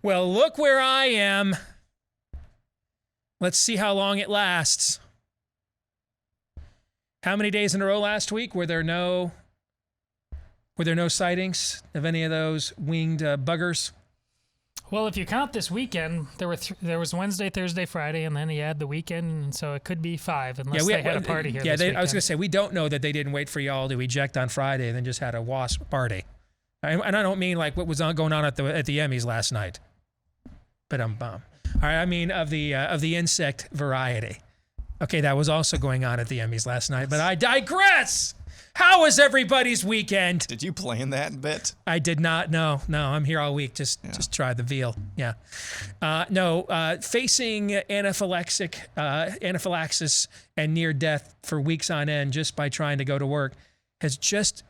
Well, look where I am. Let's see how long it lasts. How many days in a row last week were there no sightings of any of those winged buggers? Well, if you count this weekend, there was Wednesday, Thursday, Friday, and then you add the weekend, and so it could be 5 unless they had a party here. Yeah, I was going to say, we don't know that they didn't wait for y'all to eject on Friday and then just had a wasp party. And I don't mean like what was going on at the Emmys last night. But all right, I mean of the insect variety. Okay, that was also going on at the Emmys last night, but I digress. How was everybody's weekend? Did you plan that bit? I did not. No, I'm here all week. Just try the veal. Yeah. Facing anaphylaxis and near death for weeks on end just by trying to go to work has just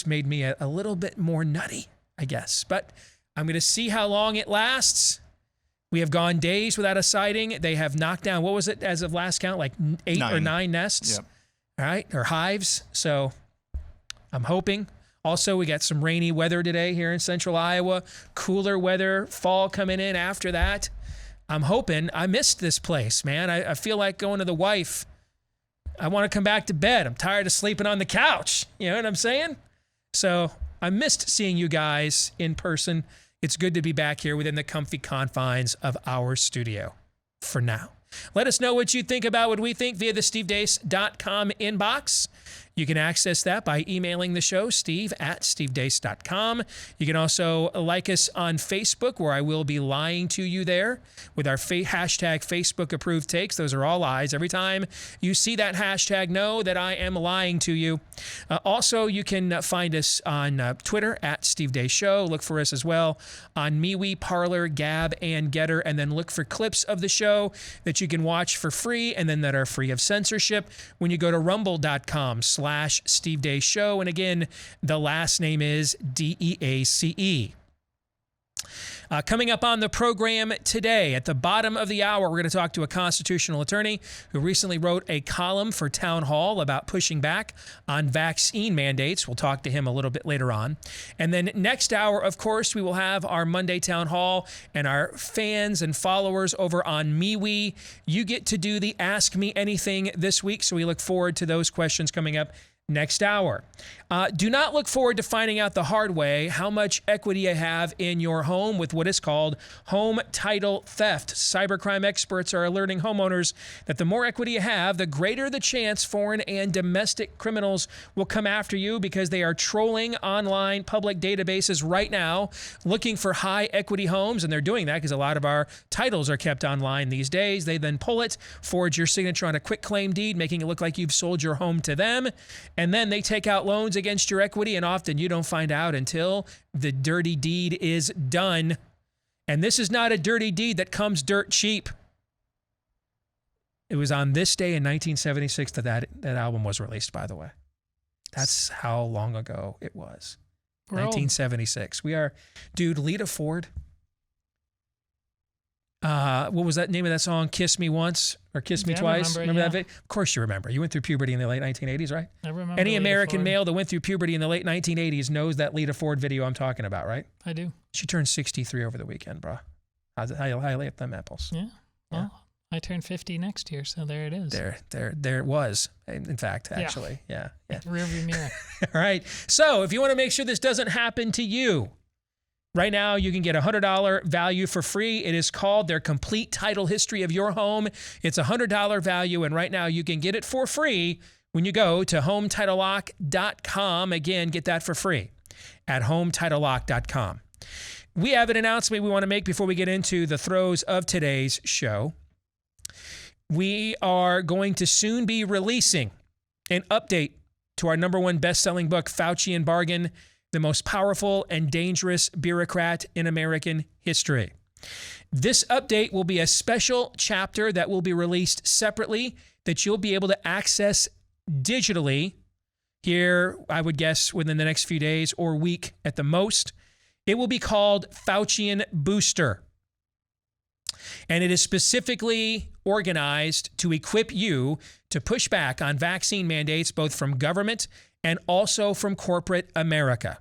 made me a little bit more nutty, I guess. But I'm going to see how long it lasts. We have gone days without a sighting. They have knocked down, what was it as of last count, like 8 or 9 nests? Yep. All right, or hives. So I'm hoping. Also, we got some rainy weather today here in central Iowa. Cooler weather, fall coming in after that. I'm hoping. I missed this place, man. I feel like going to the wife. I want to come back to bed. I'm tired of sleeping on the couch. You know what I'm saying? So I missed seeing you guys in person. It's good to be back here within the comfy confines of our studio for now. Let us know what you think about what we think via the stevedeace.com inbox. You can access that by emailing the show, steve@stevedeace.com. You can also like us on Facebook, where I will be lying to you there with our hashtag Facebook approved takes. Those are all lies. Every time you see that hashtag, know that I am lying to you. Also, you can find us on Twitter @Steve Deace Show. Look for us as well on MeWe, Parler, Gab, and Getter, and then look for clips of the show that you can watch for free and then that are free of censorship when you go to rumble.com/Steve Deace Show. And again, the last name is DEACE. Coming up on the program today, at the bottom of the hour, we're going to talk to a constitutional attorney who recently wrote a column for Town Hall about pushing back on vaccine mandates. We'll talk to him a little bit later on. And then next hour, of course, we will have our Monday Town Hall, and our fans and followers over on MeWe. You get to do the Ask Me Anything this week, so we look forward to those questions coming up next hour. Do not look forward to finding out the hard way how much equity you have in your home with what is called home title theft. Cybercrime experts are alerting homeowners that the more equity you have, the greater the chance foreign and domestic criminals will come after you, because they are trolling online public databases right now looking for high equity homes. And they're doing that because a lot of our titles are kept online these days. They then pull it, forge your signature on a quitclaim deed, making it look like you've sold your home to them. And then they take out loans against your equity, and often you don't find out until the dirty deed is done. And this is not a dirty deed that comes dirt cheap. It was on this day in 1976 that album was released, by the way. That's how long ago it was. 1976. We are, dude, Lita Ford. What was that name of that song? Kiss Me Once or Kiss Me Twice? Remember that video? Of course you remember. You went through puberty in the late 1980s, right? I remember. Any American male that went through puberty in the late 1980s knows that Lita Ford video I'm talking about, right? I do. She turned 63 over the weekend, bro. How you lay up them apples? Yeah. Well, I turned 50 next year, so there it is. There it was, in fact, actually. Yeah. Rearview mirror. All right. So if you want to make sure this doesn't happen to you, right now, you can get a $100 value for free. It is called their complete title history of your home. It's a $100 value, and right now you can get it for free when you go to HomeTitleLock.com. Again, get that for free at HomeTitleLock.com. We have an announcement we want to make before we get into the throes of today's show. We are going to soon be releasing an update to our #1 best-selling book, Fauci and Bargain, the most powerful and dangerous bureaucrat in American history. This update will be a special chapter that will be released separately that you'll be able to access digitally here, I would guess, within the next few days or week at the most. It will be called Faucian Booster. And it is specifically organized to equip you to push back on vaccine mandates, both from government and also from corporate America.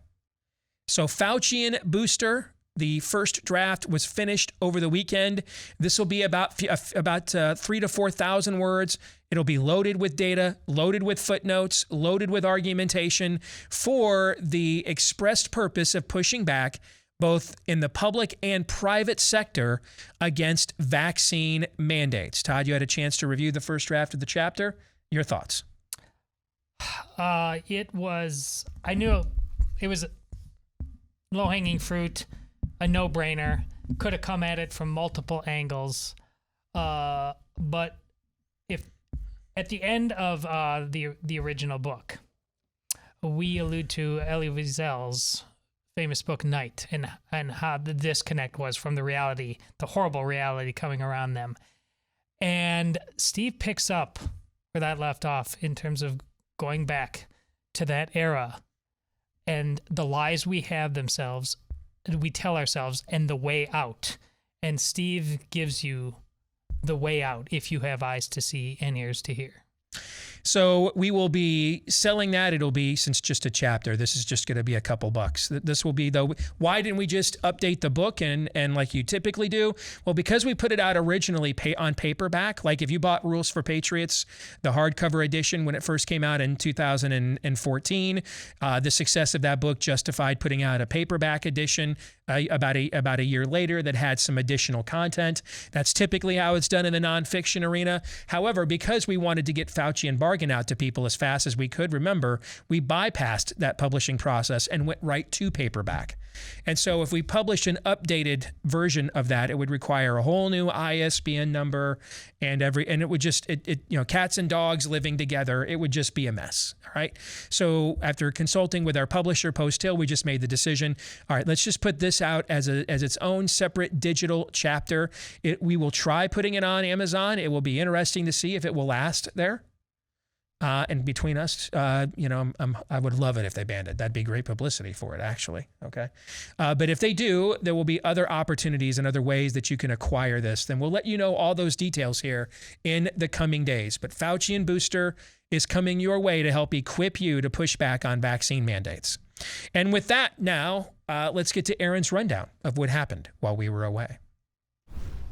So Faucian Booster The first draft was finished over the weekend. This will be about 3,000 to 4,000 words. It'll be loaded with data, loaded with footnotes, loaded with argumentation for the expressed purpose of pushing back both in the public and private sector against vaccine mandates. Todd, you had a chance to review the first draft of the chapter. Your thoughts? I knew it was low-hanging fruit, a no-brainer, could have come at it from multiple angles. But if at the end of the original book, we allude to Elie Wiesel's famous book Night and how the disconnect was from the reality, the horrible reality coming around them. And Steve picks up where that left off in terms of going back to that era and the lies we tell ourselves and the way out. And Steve gives you the way out if you have eyes to see and ears to hear. So we will be selling that. It'll be, since just a chapter, this is just going to be a couple bucks. This will be, though, why didn't we just update the book and like you typically do? Well, because we put it out originally on paperback. Like if you bought Rules for Patriots, the hardcover edition, when it first came out in 2014, the success of that book justified putting out a paperback edition about a year later that had some additional content. That's typically how it's done in the nonfiction arena. However, because we wanted to get Fauci and bargain out to people as fast as we could, remember, we bypassed that publishing process and went right to paperback. And so if we published an updated version of that, it would require a whole new ISBN number and it would just, cats and dogs living together. It would just be a mess. All right. So after consulting with our publisher, Post Hill, we just made the decision. All right, let's just put this out as its own separate digital chapter. We will try putting it on Amazon. It will be interesting to see if it will last there. And between us, I would love it if they banned it. That'd be great publicity for it, actually. Okay. But if they do, there will be other opportunities and other ways that you can acquire this. Then we'll let you know all those details here in the coming days. But Fauci and Booster is coming your way to help equip you to push back on vaccine mandates. And with that, now let's get to Aaron's rundown of what happened while we were away.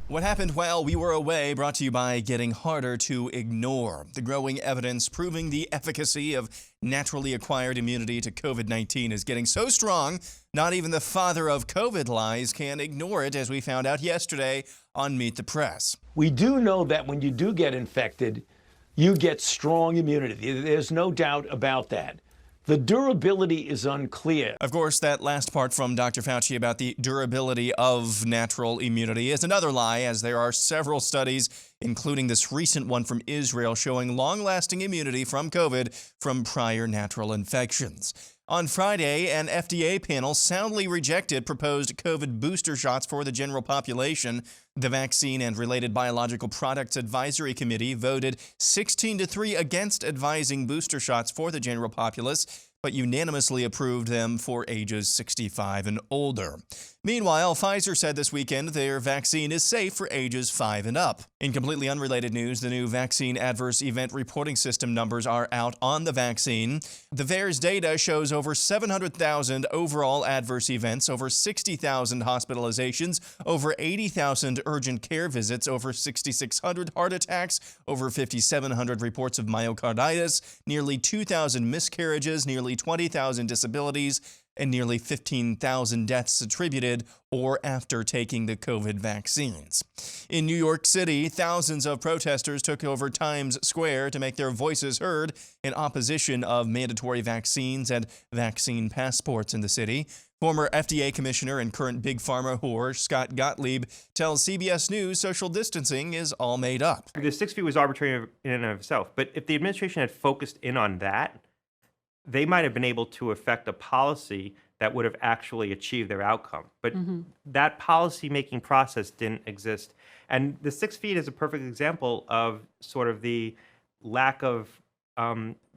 What happened while we were away, brought to you by Getting Harder to Ignore. The growing evidence proving the efficacy of naturally acquired immunity to COVID-19 is getting so strong, not even the father of COVID lies can ignore it, as we found out yesterday on Meet the Press. We do know that when you do get infected, you get strong immunity. There's no doubt about that. The durability is unclear. Of course, that last part from Dr. Fauci about the durability of natural immunity is another lie, as there are several studies, including this recent one from Israel, showing long-lasting immunity from COVID from prior natural infections. On Friday, an FDA panel soundly rejected proposed COVID booster shots for the general population. The Vaccine and Related Biological Products Advisory Committee voted 16-3 against advising booster shots for the general populace, but unanimously approved them for ages 65 and older. Meanwhile, Pfizer said this weekend their vaccine is safe for ages 5 and up. In completely unrelated news, the new vaccine adverse event reporting system numbers are out on the vaccine. The VAERS data shows over 700,000 overall adverse events, over 60,000 hospitalizations, over 80,000 urgent care visits, over 6,600 heart attacks, over 5,700 reports of myocarditis, nearly 2,000 miscarriages, nearly 20,000 disabilities, and nearly 15,000 deaths attributed or after taking the COVID vaccines. In New York City, thousands of protesters took over Times Square to make their voices heard in opposition of mandatory vaccines and vaccine passports in the city. Former FDA commissioner and current Big Pharma whore Scott Gottlieb tells CBS News social distancing is all made up. The 6 feet was arbitrary in and of itself, but if the administration had focused in on that, they might have been able to affect a policy that would have actually achieved their outcome. But that policy-making process didn't exist. And the 6 feet is a perfect example of sort of the lack of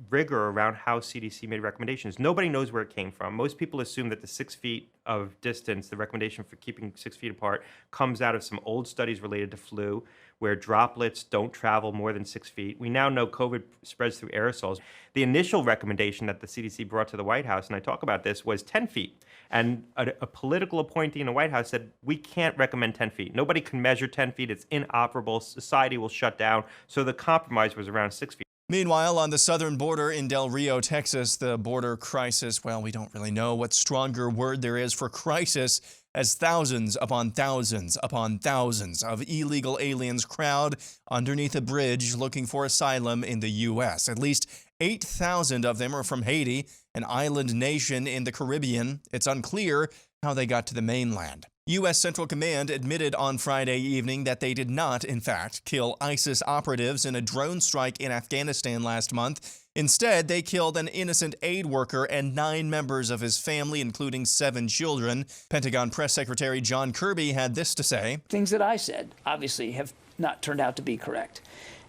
rigor around how CDC made recommendations. Nobody knows where it came from. Most people assume that the 6 feet of distance, the recommendation for keeping 6 feet apart, comes out of some old studies related to flu, where droplets don't travel more than 6 feet. We now know COVID spreads through aerosols. The initial recommendation that the CDC brought to the White House, and I talk about this, was 10 feet. And a political appointee in the White House said, we can't recommend 10 feet. Nobody can measure 10 feet. It's inoperable. Society will shut down. So the compromise was around 6 feet. Meanwhile, on the southern border in Del Rio, Texas, the border crisis, well, we don't really know what stronger word there is for crisis, as thousands upon thousands upon thousands of illegal aliens crowd underneath a bridge looking for asylum in the U.S. At least 8,000 of them are from Haiti, an island nation in the Caribbean. It's unclear how they got to the mainland. U.S. Central Command admitted on Friday evening that they did not, in fact, kill ISIS operatives in a drone strike in Afghanistan last month. Instead, they killed an innocent aid worker and 9 members of his family, including 7 children. Pentagon Press Secretary John Kirby had this to say. Things that I said, obviously, have not turned out to be correct.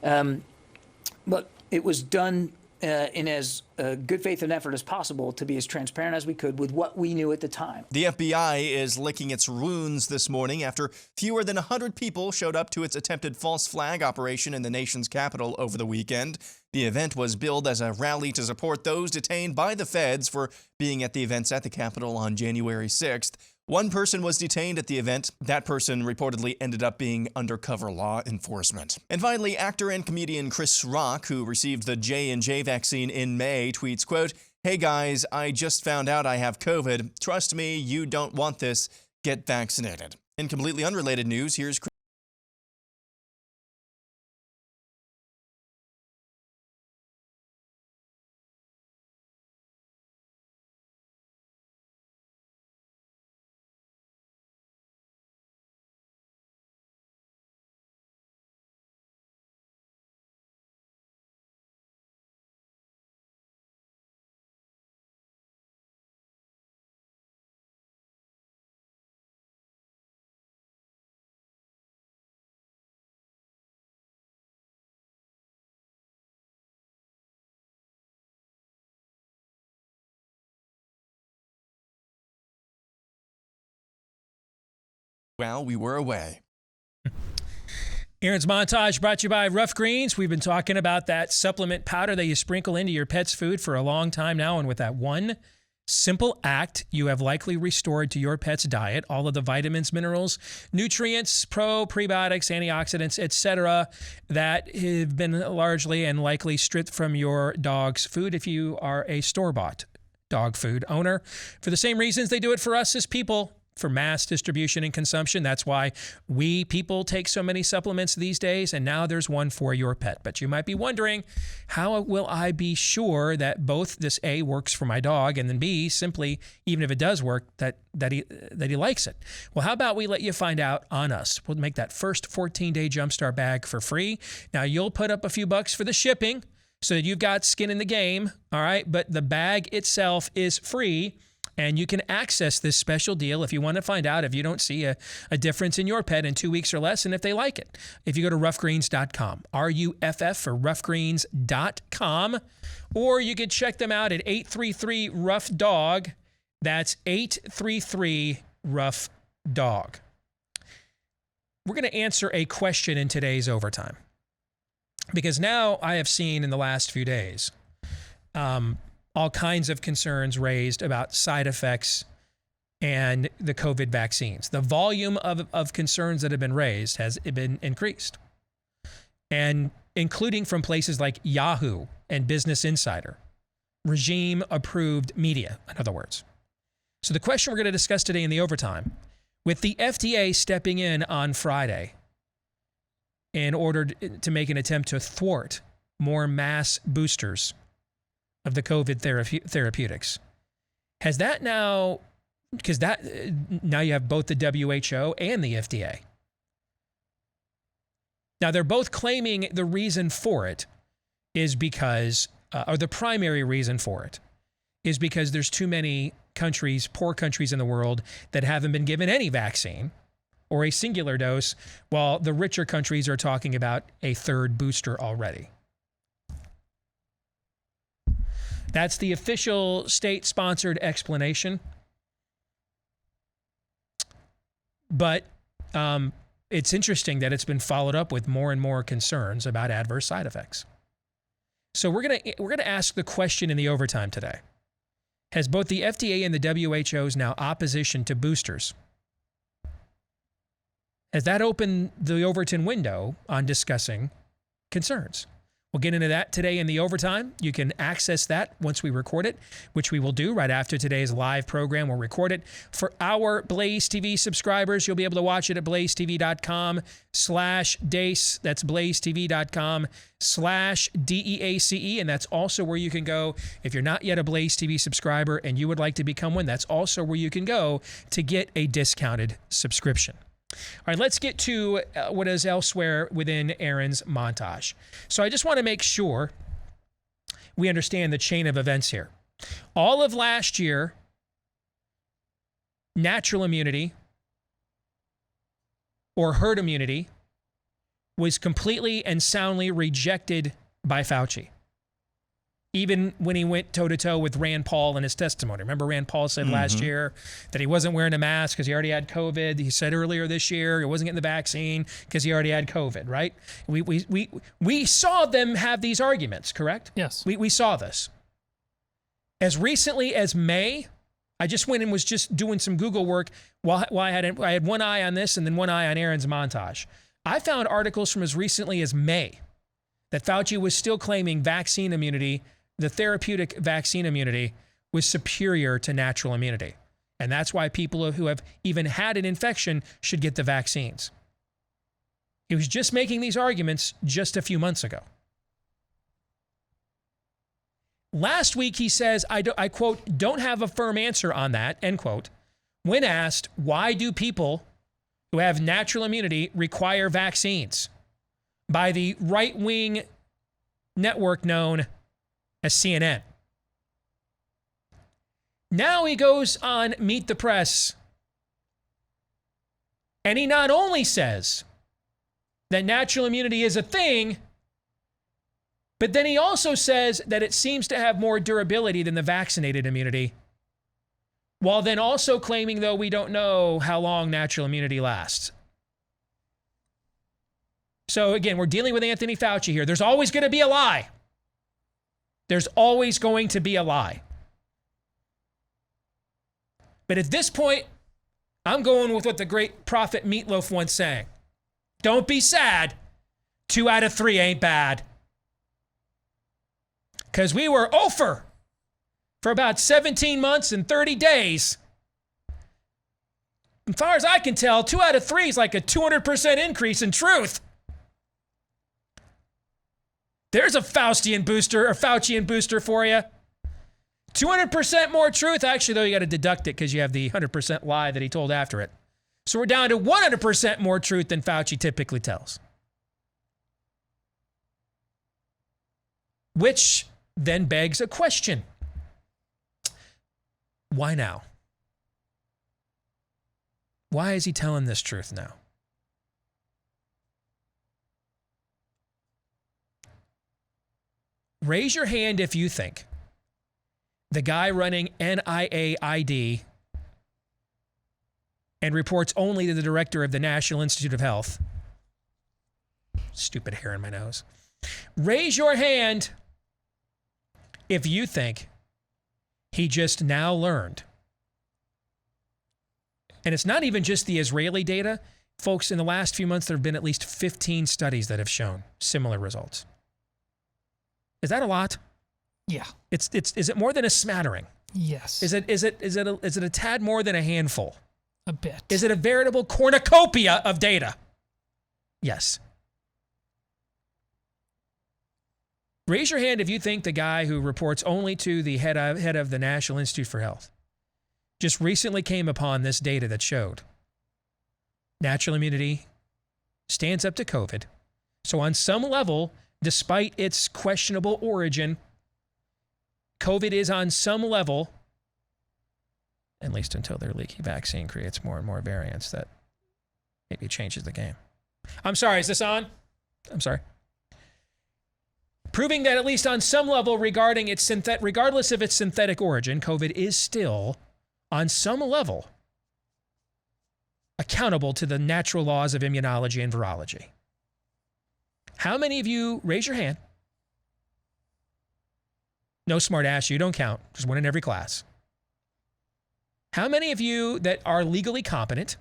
But it was done in as good faith and effort as possible to be as transparent as we could with what we knew at the time. The FBI is licking its wounds this morning after fewer than 100 people showed up to its attempted false flag operation in the nation's capital over the weekend. The event was billed as a rally to support those detained by the feds for being at the events at the Capitol on January 6th. One person was detained at the event. That person reportedly ended up being undercover law enforcement. And finally, actor and comedian Chris Rock, who received the J&J vaccine in May, tweets, quote, "Hey guys, I just found out I have COVID. Trust me, you don't want this. Get vaccinated." In completely unrelated news, here's Chris. Well, we were away. Aaron's Montage brought to you by Rough Greens. We've been talking about that supplement powder that you sprinkle into your pet's food for a long time now. And with that one simple act, you have likely restored to your pet's diet all of the vitamins, minerals, nutrients, prebiotics, antioxidants, etc. that have been largely and likely stripped from your dog's food if you are a store-bought dog food owner. For the same reasons they do it for us as people, for mass distribution and consumption. That's why we people take so many supplements these days, and now there's one for your pet. But you might be wondering, how will I be sure that both this A, works for my dog, and then B, simply, even if it does work, that he likes it? Well, how about we let you find out on us? We'll make that first 14-day Jumpstart bag for free. Now, you'll put up a few bucks for the shipping so that you've got skin in the game, all right? But the bag itself is free. And you can access this special deal if you want to find out if you don't see a difference in your pet in 2 weeks or less, and if they like it. If you go to roughgreens.com, RUFF for roughgreens.com, or you can check them out at 833-ROUGH-DOG. That's 833-ROUGH-DOG. We're going to answer a question in today's overtime, because now I have seen in the last few days all kinds of concerns raised about side effects and the COVID vaccines. The volume of concerns that have been raised has been increased, and including from places like Yahoo and Business Insider, regime-approved media, in other words. So the question we're going to discuss today in the overtime, with the FDA stepping in on Friday in order to make an attempt to thwart more mass boosters of the COVID therapeutics. Has that now, because now you have both the WHO and the FDA. Now they're both claiming the reason for it is because, or the primary reason for it is because there's too many countries, poor countries in the world that haven't been given any vaccine or a singular dose, while the richer countries are talking about a third booster already. That's the official state-sponsored explanation. But it's interesting that it's been followed up with more and more concerns about adverse side effects. So we're gonna ask the question in the overtime today. has both the FDA and the WHO's now opposition to boosters. Has that opened the Overton window on discussing concerns? We'll get into that today in the overtime. You can access that once we record it, which we will do right after today's live program. We'll record it. For our Blaze TV subscribers, you'll be able to watch it at blazetv.com/Deace. That's blazetv.com/DEACE. And that's also where you can go. If you're not yet a Blaze TV subscriber and you would like to become one, that's also where you can go to get a discounted subscription. All right, let's get to what is elsewhere within Aaron's montage. So I just want to make sure we understand the chain of events here. All of last year, natural immunity or herd immunity was completely and soundly rejected by Fauci. Even when he went toe-to-toe with Rand Paul in his testimony. Remember Rand Paul said last year that he wasn't wearing a mask because he already had COVID. He said earlier this year he wasn't getting the vaccine because he already had COVID, right? We saw them have these arguments, correct? Yes. We saw this. As recently as May, I just went and was just doing some Google work while I had one eye on this and then one eye on Aaron's montage. I found articles from as recently as May that Fauci was still claiming vaccine immunity, the therapeutic vaccine immunity, was superior to natural immunity. And that's why people who have even had an infection should get the vaccines. He was just making these arguments just a few months ago. Last week, he says, I quote, don't have a firm answer on that, end quote, when asked, why do people who have natural immunity require vaccines? By the right-wing network known as CNN. Now he goes on Meet the Press, and he not only says that natural immunity is a thing, but then he also says that it seems to have more durability than the vaccinated immunity, while then also claiming, though, we don't know how long natural immunity lasts. So again, we're dealing with Anthony Fauci here. There's always going to be a lie. There's always going to be a lie. But at this point, I'm going with what the great prophet Meatloaf once sang. Don't be sad. 2 out of 3 ain't bad. Because we were over for about 17 months and 30 days. As far as I can tell, 2 out of 3 is like a 200% increase in truth. There's a Faucian booster for you. 200% more truth. Actually, though, you got to deduct it because you have the 100% lie that he told after it. So we're down to 100% more truth than Fauci typically tells. Which then begs a question. Why now? Why is he telling this truth now? Raise your hand if you think the guy running NIAID and reports only to the director of the National Institute of Health. Stupid hair in my nose. Raise your hand if you think he just now learned. And it's not even just the Israeli data. Folks, in the last few months, there have been at least 15 studies that have shown similar results. Is that a lot? Yeah. Is it more than a smattering? Yes. Is it a tad more than a handful? A bit. Is it a veritable cornucopia of data? Yes. Raise your hand if you think the guy who reports only to the head of the National Institute for Health just recently came upon this data that showed natural immunity stands up to COVID. So on some level, despite its questionable origin, COVID is on some level, at least until their leaky vaccine creates more and more variants that maybe changes the game. I'm sorry, is this on? I'm sorry. Proving that at least on some level regarding its regardless of its synthetic origin, COVID is still, on some level, accountable to the natural laws of immunology and virology. How many of you, raise your hand. No smart ass, you don't count. There's one in every class. How many of you that are legally competent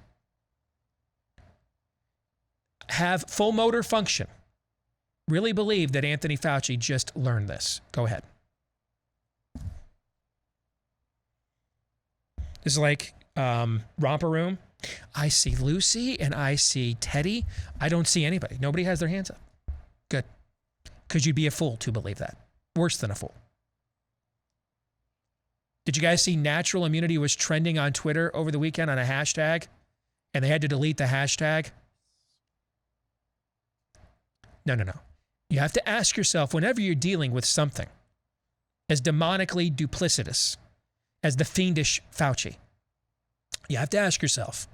have full motor function really believe that Anthony Fauci just learned this? Go ahead. This is like romper room. I see Lucy and I see Teddy. I don't see anybody. Nobody has their hands up. Good. Because you'd be a fool to believe that. Worse than a fool. Did you guys see natural immunity was trending on Twitter over the weekend on a hashtag? And they had to delete the hashtag? No. You have to ask yourself, whenever you're dealing with something as demonically duplicitous as the fiendish Fauci, you have to ask yourself,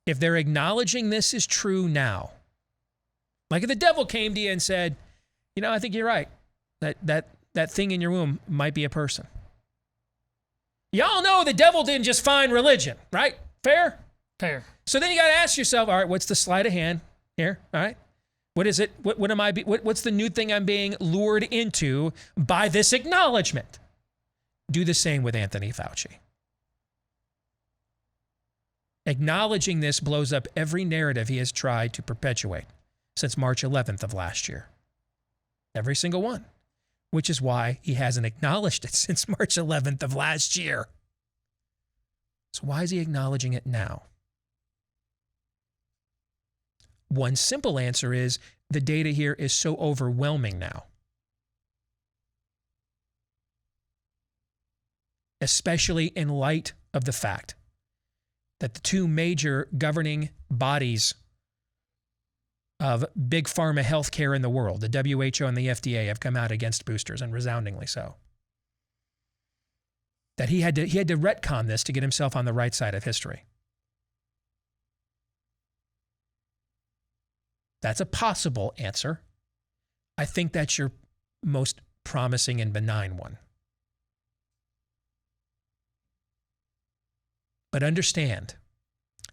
if they're acknowledging this is true now, like if the devil came to you and said, you know, I think you're right, that thing in your womb might be a person. Y'all know the devil didn't just find religion, right? Fair? Fair. So then you got to ask yourself, all right, what's the sleight of hand here? All right. What is it? What's the new thing I'm being lured into by this acknowledgement? Do the same with Anthony Fauci. Acknowledging this blows up every narrative he has tried to perpetuate since March 11th of last year. Every single one. Which is why he hasn't acknowledged it since March 11th of last year. So why is he acknowledging it now? One simple answer is the data here is so overwhelming now. Especially in light of the fact that the two major governing bodies of big pharma healthcare in the world, the WHO and the FDA, have come out against boosters, and resoundingly so. That he had to retcon this to get himself on the right side of history. That's a possible answer. I think that's your most promising and benign one. But understand,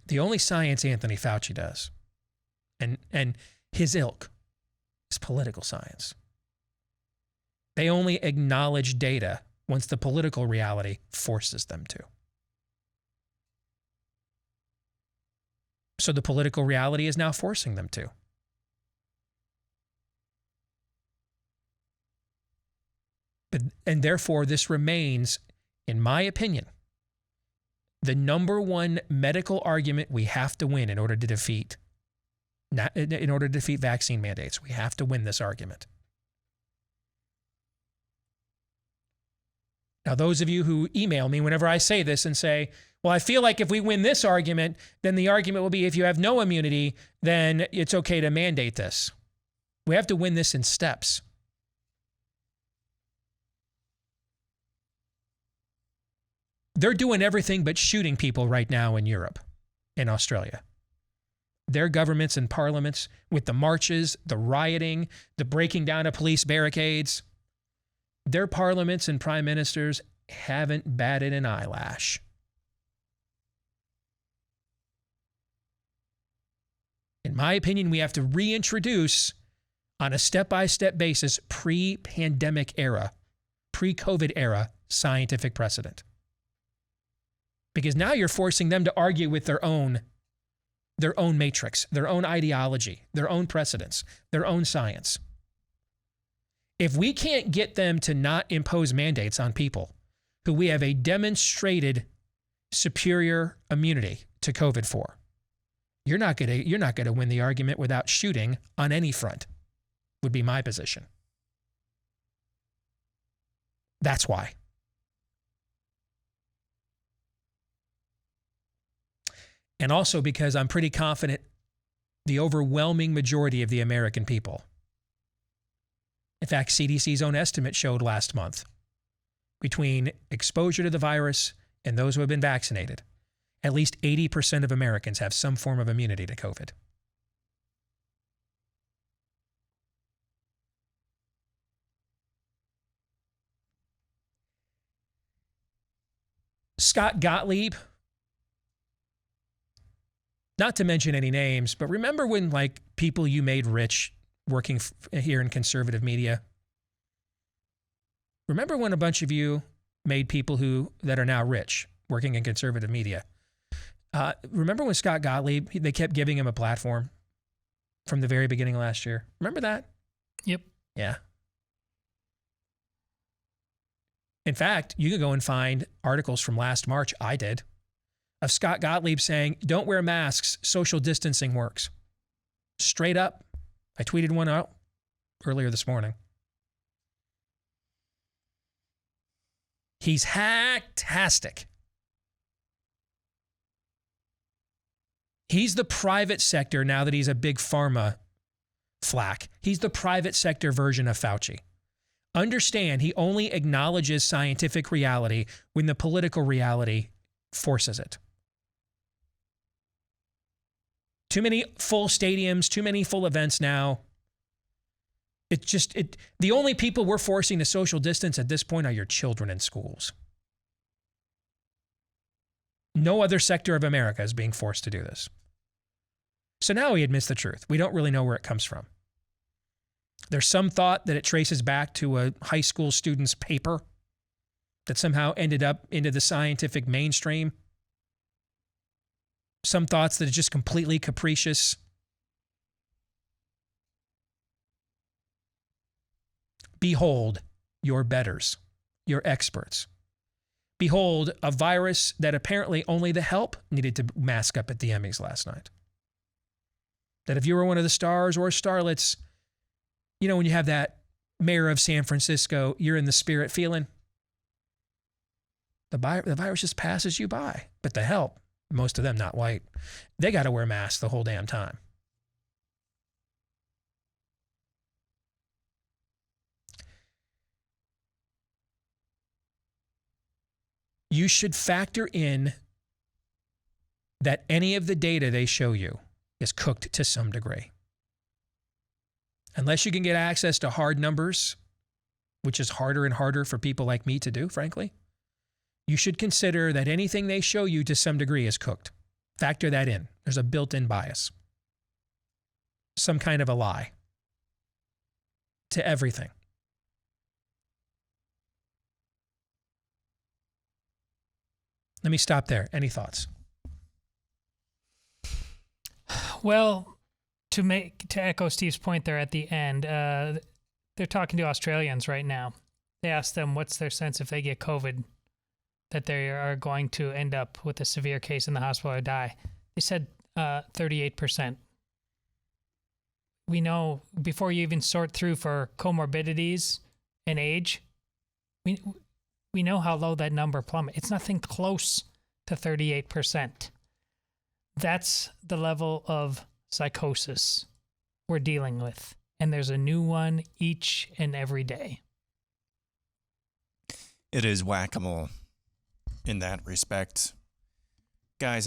the only science Anthony Fauci does, and his ilk, is political science. They only acknowledge data once the political reality forces them to. So the political reality is now forcing them to. And therefore, this remains, in my opinion, the number one medical argument we have to win in order to defeat vaccine mandates. We have to win this argument. Now, those of you who email me whenever I say this and say, well, I feel like if we win this argument, then the argument will be if you have no immunity, then it's okay to mandate this. We have to win this in steps. They're doing everything but shooting people right now in Europe, in Australia. Their governments and parliaments, with the marches, the rioting, the breaking down of police barricades, their parliaments and prime ministers haven't batted an eyelash. In my opinion, we have to reintroduce, on a step-by-step basis, pre-pandemic era, pre-COVID era scientific precedent. Because now you're forcing them to argue with their own matrix, their own ideology, their own precedents, their own science. If we can't get them to not impose mandates on people who we have a demonstrated superior immunity to COVID for, you're not going to win the argument without shooting on any front, would be my position. That's why. And also because I'm pretty confident the overwhelming majority of the American people, in fact, CDC's own estimate showed last month, between exposure to the virus and those who have been vaccinated, at least 80% of Americans have some form of immunity to COVID. Scott Gottlieb, not to mention any names, but remember when like people you made rich working here in conservative media? Remember when a bunch of you made people that are now rich working in conservative media. Remember when Scott Gottlieb, they kept giving him a platform from the very beginning of last year? Remember that? Yep. Yeah. In fact, you could go and find articles from last March, I did, of Scott Gottlieb saying, don't wear masks, social distancing works. Straight up. I tweeted one out earlier this morning. He's hacktastic. He's the private sector now that he's a big pharma flack. He's the private sector version of Fauci. Understand, he only acknowledges scientific reality when the political reality forces it. Too many full stadiums, too many full events now. The only people we're forcing to social distance at this point are your children in schools. No other sector of America is being forced to do this. So now he admits the truth. We don't really know where it comes from. There's some thought that it traces back to a high school student's paper that somehow ended up into the scientific mainstream. Some thoughts that it's just completely capricious. Behold your betters, your experts. Behold a virus that apparently only the help needed to mask up at the Emmys last night. That if you were one of the stars or starlets, you know, when you have that mayor of San Francisco, you're in the spirit feeling, the virus just passes you by. But the help, most of them not white, they got to wear masks the whole damn time. You should factor in that any of the data they show you is cooked to some degree. Unless you can get access to hard numbers, which is harder and harder for people like me to do, frankly, you should consider that anything they show you to some degree is cooked. Factor that in. There's a built-in bias. Some kind of a lie to everything. Let me stop there. Any thoughts? Well, to echo Steve's point there at the end, they're talking to Australians right now. They asked them what's their sense if they get COVID, that they are going to end up with a severe case in the hospital or die. They said 38%. We know before you even sort through for comorbidities and age, we know how low that number plummets. It's nothing close to 38%. That's the level of psychosis we're dealing with. And there's a new one each and every day. It is whack-a-mole in that respect. Guys,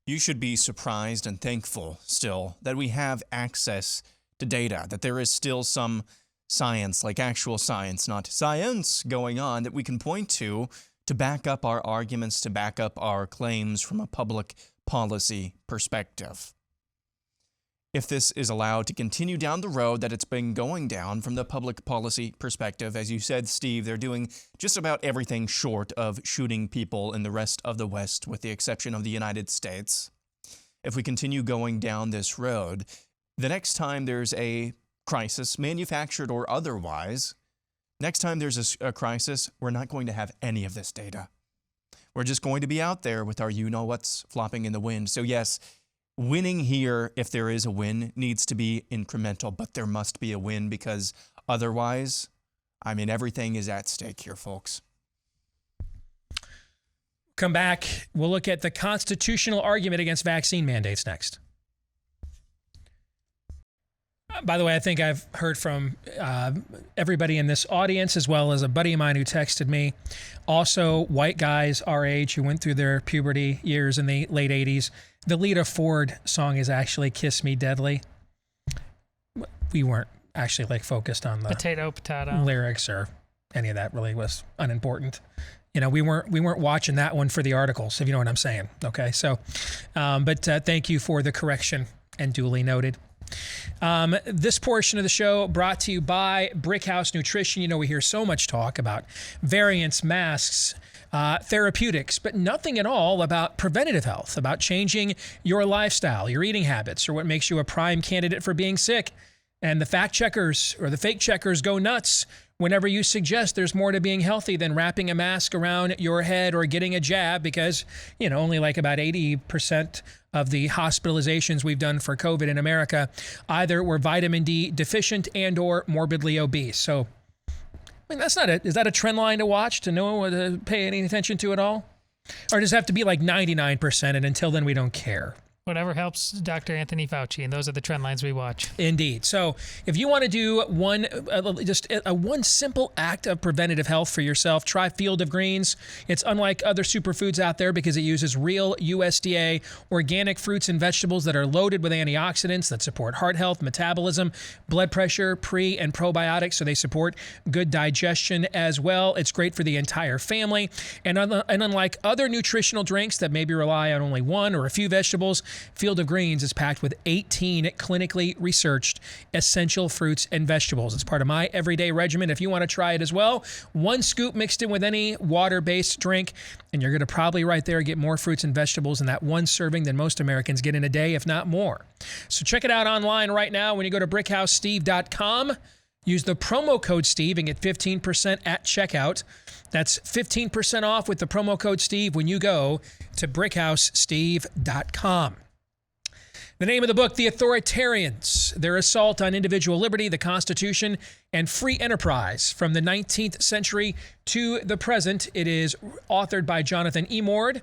you should be surprised and thankful still that we have access to data, that there is still some science, like actual science, not science, going on that we can point to back up our arguments, to back up our claims from a public policy perspective. If this is allowed to continue down the road that it's been going down from the public policy perspective, as you said, Steve, they're doing just about everything short of shooting people in the rest of the West, with the exception of the United States. If we continue going down this road, the next time there's a crisis, manufactured or otherwise, next time there's a crisis, we're not going to have any of this data. We're just going to be out there with our you-know-what's flopping in the wind. So yes, winning here, if there is a win, needs to be incremental, but there must be a win, because otherwise, everything is at stake here, folks. Come back. We'll look at the constitutional argument against vaccine mandates next. By the way, I think I've heard from everybody in this audience, as well as a buddy of mine who texted me. Also, white guys our age who went through their puberty years in the late 80s. The Lita Ford song is actually Kiss Me Deadly. We weren't actually focused on the potato lyrics or any of that. Really was unimportant. We weren't watching that one for the articles, if you know what I'm saying. Okay, so, but thank you for the correction, and duly noted. This portion of the show brought to you by Brickhouse Nutrition. We hear so much talk about variants, masks, therapeutics, but nothing at all about preventative health, about changing your lifestyle, your eating habits, or what makes you a prime candidate for being sick. And the fact checkers or the fake checkers go nuts whenever you suggest there's more to being healthy than wrapping a mask around your head or getting a jab, because, only like about 80% of the hospitalizations we've done for COVID in America either were vitamin D deficient and or morbidly obese. So, that's not it. Is that a trend line to watch, to know, to pay any attention to at all? Or does it have to be like 99%, and until then we don't care? Whatever helps Dr. Anthony Fauci, and those are the trend lines we watch. Indeed. So if you want to do one simple act of preventative health for yourself, try Field of Greens. It's unlike other superfoods out there because it uses real USDA organic fruits and vegetables that are loaded with antioxidants that support heart health, metabolism, blood pressure, pre and probiotics, so they support good digestion as well. It's great for the entire family. And unlike other nutritional drinks that maybe rely on only one or a few vegetables, Field of Greens is packed with 18 clinically researched essential fruits and vegetables. It's part of my everyday regimen. If you want to try it as well, 1 scoop mixed in with any water-based drink, and you're going to probably right there get more fruits and vegetables in that one serving than most Americans get in a day, if not more. So check it out online right now when you go to BrickHouseSteve.com. Use the promo code Steve and get 15% at checkout. That's 15% off with the promo code Steve when you go to BrickHouseSteve.com. The name of the book, The Authoritarians, Their Assault on Individual Liberty, the Constitution, and Free Enterprise from the 19th century to the present. It is authored by Jonathan Emord.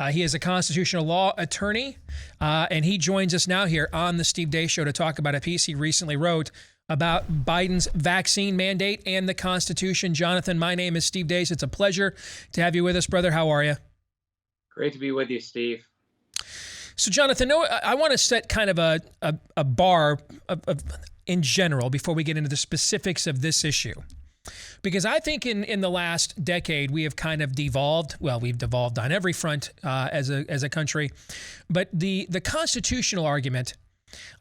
He is a constitutional law attorney, and he joins us now here on the Steve Deace Show to talk about a piece he recently wrote about Biden's vaccine mandate and the Constitution. Jonathan, my name is Steve Deace. It's a pleasure to have you with us, brother. How are you? Great to be with you, Steve. So, Jonathan, I want to set kind of a bar in general before we get into the specifics of this issue. Because I think in the last decade, we have kind of devolved. Well, we've devolved on every front as a country. But the constitutional argument,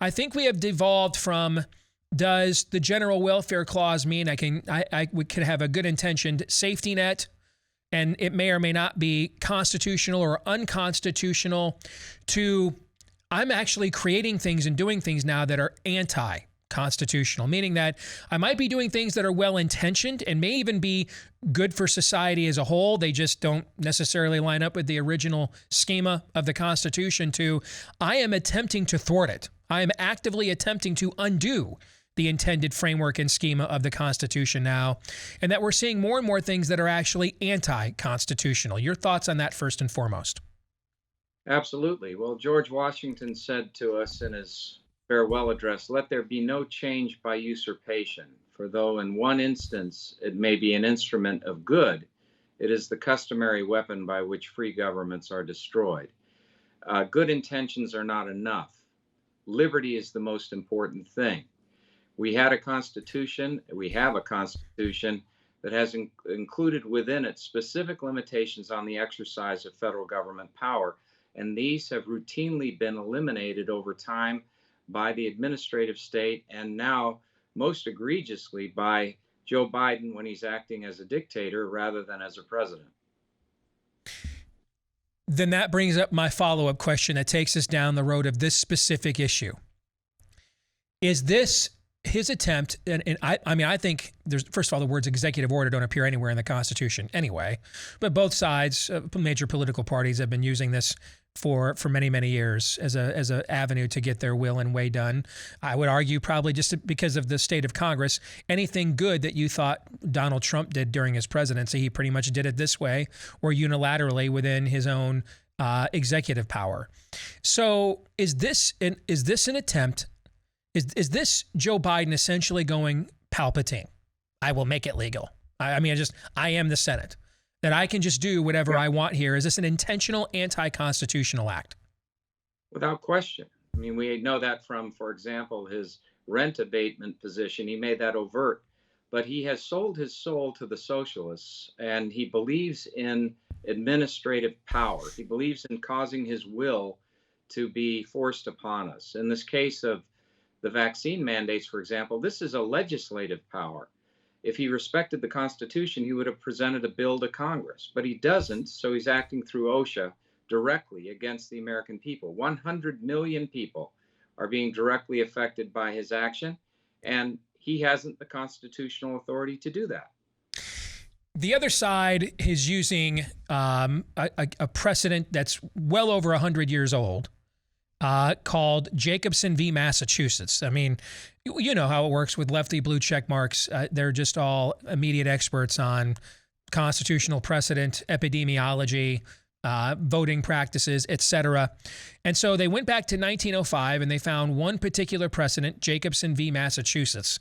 I think we have devolved from, does the general welfare clause mean I could have a good intentioned safety net, and it may or may not be constitutional or unconstitutional, to I'm actually creating things and doing things now that are anti-constitutional, meaning that I might be doing things that are well-intentioned and may even be good for society as a whole. They just don't necessarily line up with the original schema of the Constitution, to I am attempting to thwart it. I am actively attempting to undo the intended framework and schema of the Constitution now, and that we're seeing more and more things that are actually anti-constitutional. Your thoughts on that first and foremost? Absolutely. Well, George Washington said to us in his farewell address, "Let there be no change by usurpation, for though in one instance it may be an instrument of good, it is the customary weapon by which free governments are destroyed. Good intentions are not enough. Liberty is the most important thing." We have a constitution that has included within it specific limitations on the exercise of federal government power, and these have routinely been eliminated over time by the administrative state, and now most egregiously by Joe Biden when he's acting as a dictator rather than as a president. Then that brings up my follow-up question that takes us down the road of this specific issue. Is this his attempt, and I think there's, first of all, the words executive order don't appear anywhere in the Constitution anyway, but both sides, major political parties, have been using this for many, many years as a avenue to get their will and way done. I would argue probably just because of the state of Congress, anything good that you thought Donald Trump did during his presidency, he pretty much did it this way or unilaterally within his own executive power. So is this an attempt? Is this Joe Biden essentially going Palpatine? I will make it legal. I am the Senate. That I can just do whatever I want here. Is this an intentional anti-constitutional act? Without question. I mean, we know that from, for example, his rent abatement position. He made that overt, but he has sold his soul to the socialists, and he believes in administrative power. He believes in causing his will to be forced upon us. In this case of the vaccine mandates, for example, this is a legislative power. If he respected the Constitution, he would have presented a bill to Congress, but he doesn't, so he's acting through OSHA directly against the American people. 100 million people are being directly affected by his action, and he hasn't the constitutional authority to do that. The other side is using a precedent that's well over 100 years old, called Jacobson v. Massachusetts. I mean, you know how it works with lefty blue check marks. They're just all immediate experts on constitutional precedent, epidemiology, voting practices, etc. And so they went back to 1905 and they found one particular precedent, Jacobson v. Massachusetts,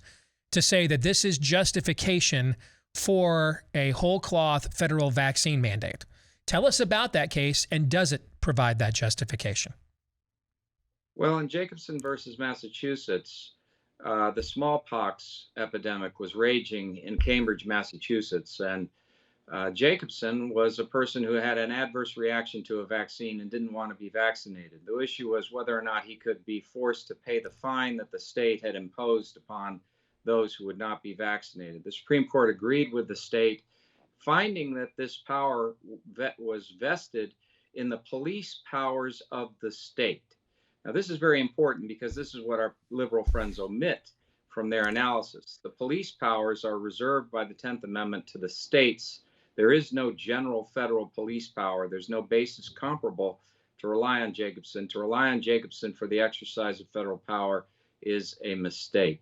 to say that this is justification for a whole cloth federal vaccine mandate. Tell us about that case, and does it provide that justification? Well, in Jacobson versus Massachusetts, the smallpox epidemic was raging in Cambridge, Massachusetts, and Jacobson was a person who had an adverse reaction to a vaccine and didn't want to be vaccinated. The issue was whether or not he could be forced to pay the fine that the state had imposed upon those who would not be vaccinated. The Supreme Court agreed with the state, finding that this power was vested in the police powers of the state. Now, this is very important because this is what our liberal friends omit from their analysis. The police powers are reserved by the 10th Amendment to the states. There is no general federal police power. There's no basis comparable to rely on Jacobson. To rely on Jacobson for the exercise of federal power is a mistake.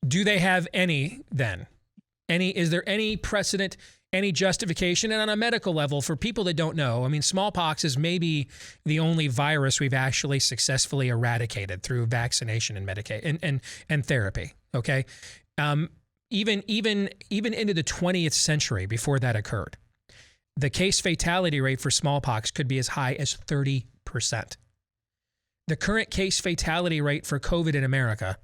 Do they have any then? Is there any precedent, any justification? And on a medical level, for people that don't know, I mean, smallpox is maybe the only virus we've actually successfully eradicated through vaccination and and therapy. Okay, even into the 20th century before that occurred, the case fatality rate for smallpox could be as high as 30%. The current case fatality rate for COVID in America,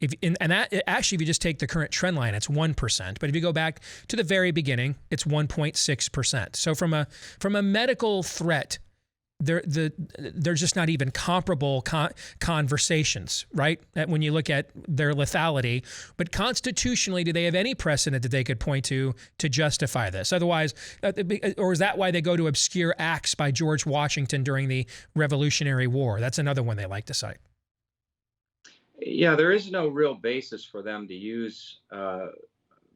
if you just take the current trend line, it's 1%. But if you go back to the very beginning, it's 1.6%. So from a medical threat, there's just not even comparable conversations, right? When you look at their lethality. But constitutionally, do they have any precedent that they could point to justify this? Otherwise, or is that why they go to obscure acts by George Washington during the Revolutionary War? That's another one they like to cite. Yeah, there is no real basis for them to use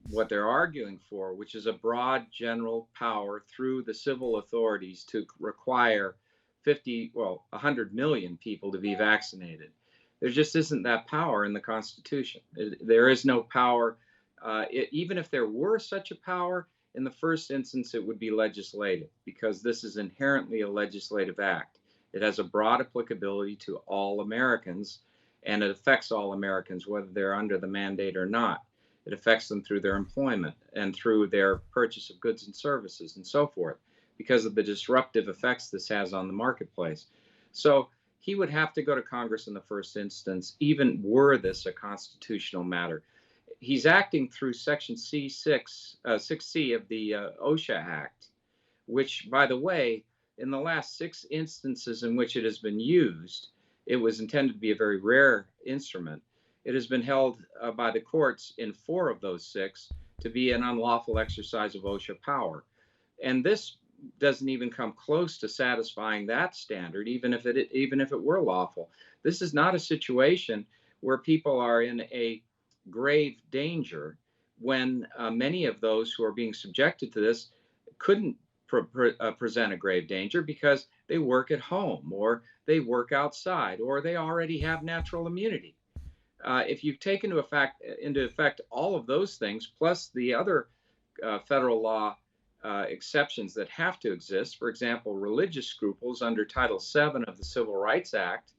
what they're arguing for, which is a broad general power through the civil authorities to require 100 million people to be vaccinated. There just isn't that power in the Constitution. There is no power. Even if there were such a power, in the first instance, it would be legislative, because this is inherently a legislative act. It has a broad applicability to all Americans, and it affects all Americans, whether they're under the mandate or not. It affects them through their employment and through their purchase of goods and services and so forth, because of the disruptive effects this has on the marketplace. So he would have to go to Congress in the first instance, even were this a constitutional matter. He's acting through Section 6C of the OSHA Act, which, by the way, in the last 6 instances in which it has been used, it was intended to be a very rare instrument. It has been held by the courts in 4 of those 6 to be an unlawful exercise of OSHA power. And this doesn't even come close to satisfying that standard, even if it were lawful. This is not a situation where people are in a grave danger, when many of those who are being subjected to this couldn't present a grave danger because they work at home, or they work outside, or they already have natural immunity. If you take into effect all of those things, plus the other federal law exceptions that have to exist, for example, religious scruples under Title VII of the Civil Rights Act,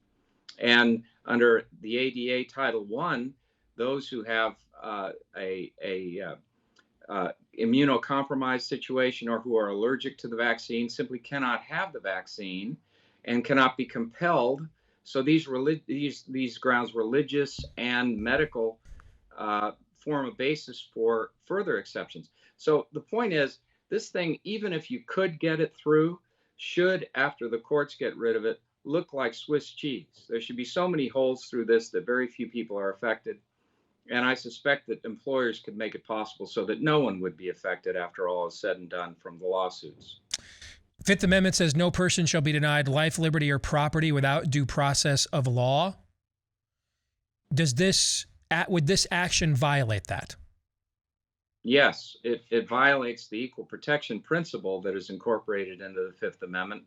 and under the ADA Title I, those who have a immunocompromised situation or who are allergic to the vaccine simply cannot have the vaccine and cannot be compelled. So these grounds, religious and medical, form a basis for further exceptions. So the point is, this thing, even if you could get it through, should, after the courts get rid of it, look like Swiss cheese. There should be so many holes through this that very few people are affected. And I suspect that employers could make it possible so that no one would be affected after all is said and done from the lawsuits. Fifth Amendment says no person shall be denied life, liberty, or property without due process of law. Would this action violate that? Yes, it violates the equal protection principle that is incorporated into the Fifth Amendment.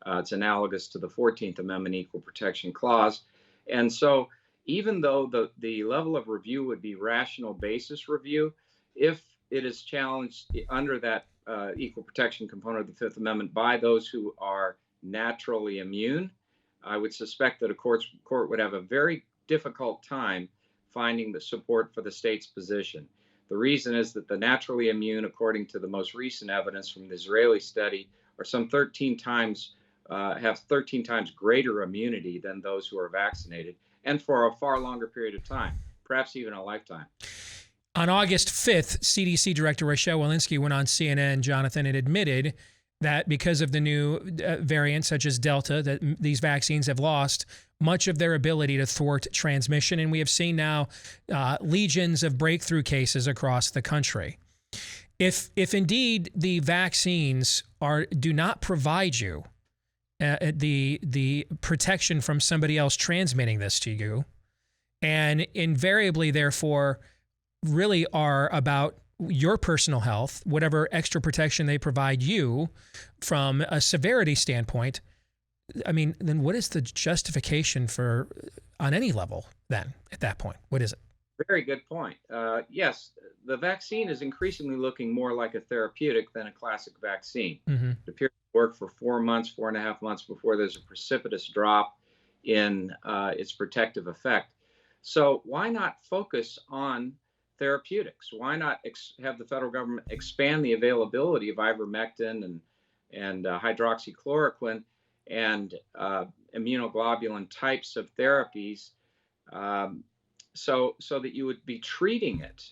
It's analogous to the 14th Amendment Equal Protection Clause. And so even though the level of review would be rational basis review, if it is challenged under that equal protection component of the Fifth Amendment by those who are naturally immune, I would suspect that a court would have a very difficult time finding the support for the state's position. The reason is that the naturally immune, according to the most recent evidence from the Israeli study, are some 13 times have 13 times greater immunity than those who are vaccinated, and for a far longer period of time, perhaps even a lifetime. On August 5th, CDC Director Rochelle Walensky went on CNN, Jonathan, and admitted that because of the new variants such as Delta, that these vaccines have lost much of their ability to thwart transmission. And we have seen now legions of breakthrough cases across the country. If indeed the vaccines do not provide you the protection from somebody else transmitting this to you, and invariably, therefore, really are about your personal health, whatever extra protection they provide you from a severity standpoint, I mean, then what is the justification for on any level then at that point? What is it? Very good point. Yes, the vaccine is increasingly looking more like a therapeutic than a classic vaccine. Mm-hmm. It appears to work for 4.5 months before there's a precipitous drop in its protective effect. So why not focus on therapeutics? Why not have the federal government expand the availability of ivermectin and hydroxychloroquine and immunoglobulin types of therapies, so that you would be treating it?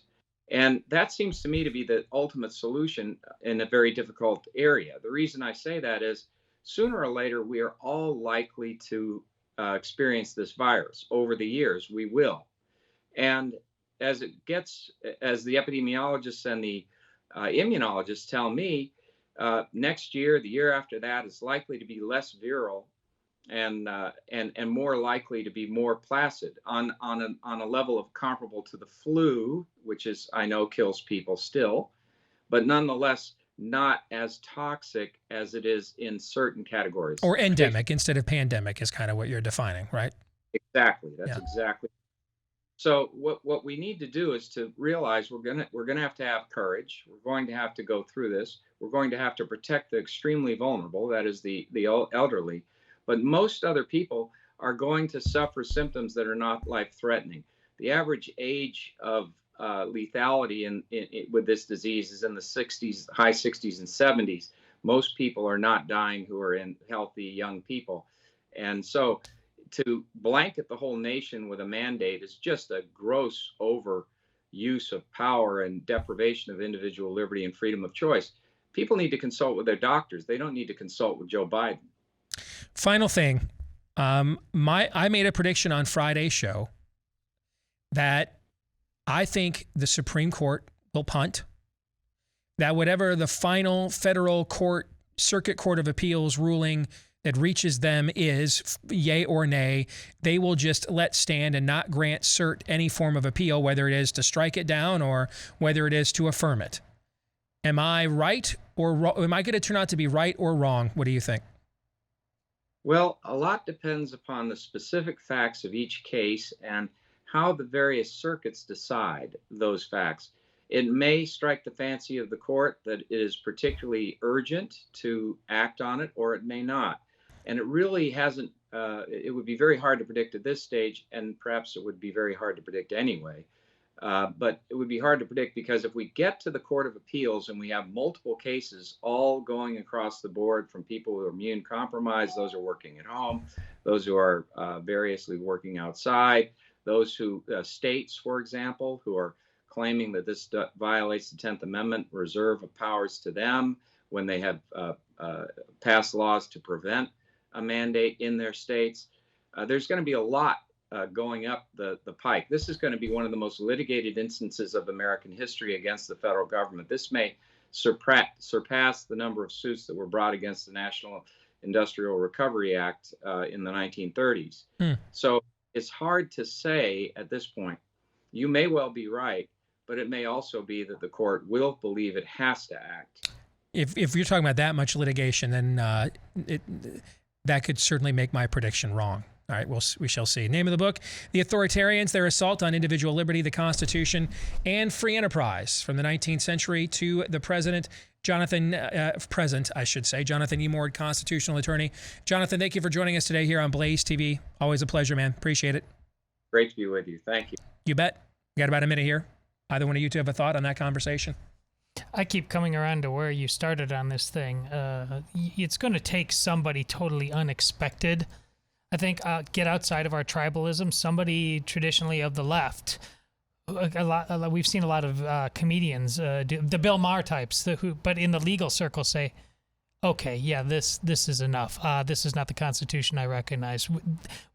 And that seems to me to be the ultimate solution in a very difficult area. The reason I say that is sooner or later we are all likely to experience this virus. Over the years, we will. And as the epidemiologists and the immunologists tell me, next year, the year after that, is likely to be less viral and more likely to be more placid on a level of comparable to the flu, which is, I know, kills people still, but nonetheless not as toxic as it is in certain categories. Or endemic instead of pandemic is kind of what you're defining, right? Exactly. That's exactly. So what we need to do is to realize we're gonna have to have courage. We're going to have to go through this. We're going to have to protect the extremely vulnerable, that is the elderly. But most other people are going to suffer symptoms that are not life-threatening. The average age of lethality with this disease is in the 60s, high 60s and 70s. Most people are not dying who are in healthy young people. And so to blanket the whole nation with a mandate is just a gross overuse of power and deprivation of individual liberty and freedom of choice. People need to consult with their doctors. They don't need to consult with Joe Biden. Final thing, I made a prediction on Friday's show that I think the Supreme Court will punt, that whatever the final federal court, Circuit Court of Appeals ruling that reaches them is, yay or nay, they will just let stand and not grant cert any form of appeal, whether it is to strike it down or whether it is to affirm it. Am I right or wrong? Am I going to turn out to be right or wrong? What do you think? Well, a lot depends upon the specific facts of each case and how the various circuits decide those facts. It may strike the fancy of the court that it is particularly urgent to act on it, or it may not. And it really hasn't, it would be very hard to predict at this stage, and perhaps it would be very hard to predict anyway. But it would be hard to predict because if we get to the Court of Appeals and we have multiple cases all going across the board from people who are immune compromised, those who are working at home, those who are variously working outside, those who, states, for example, who are claiming that this violates the 10th Amendment, reserve of powers to them when they have passed laws to prevent a mandate in their states. There's going to be a lot going up the pike. This is going to be one of the most litigated instances of American history against the federal government. This may surpass the number of suits that were brought against the National Industrial Recovery Act in the 1930s. So it's hard to say at this point. You may well be right, but it may also be that the court will believe it has to act. If you're talking about that much litigation, then that could certainly make my prediction wrong. All right, we shall see. Name of the book, The Authoritarians, Their Assault on Individual Liberty, the Constitution, and Free Enterprise, from the 19th century to the present. Jonathan Emord, constitutional attorney. Jonathan, thank you for joining us today here on Blaze TV. Always a pleasure, man. Appreciate it. Great to be with you. Thank you. You bet. We got about a minute here. Either one of you two have a thought on that conversation? I keep coming around to where you started on this thing. It's going to take somebody totally unexpected. I think get outside of our tribalism. Somebody traditionally of the left. We've seen a lot of comedians, the Bill Maher types, but in the legal circle say, "Okay, yeah, this is enough. This is not the Constitution I recognize.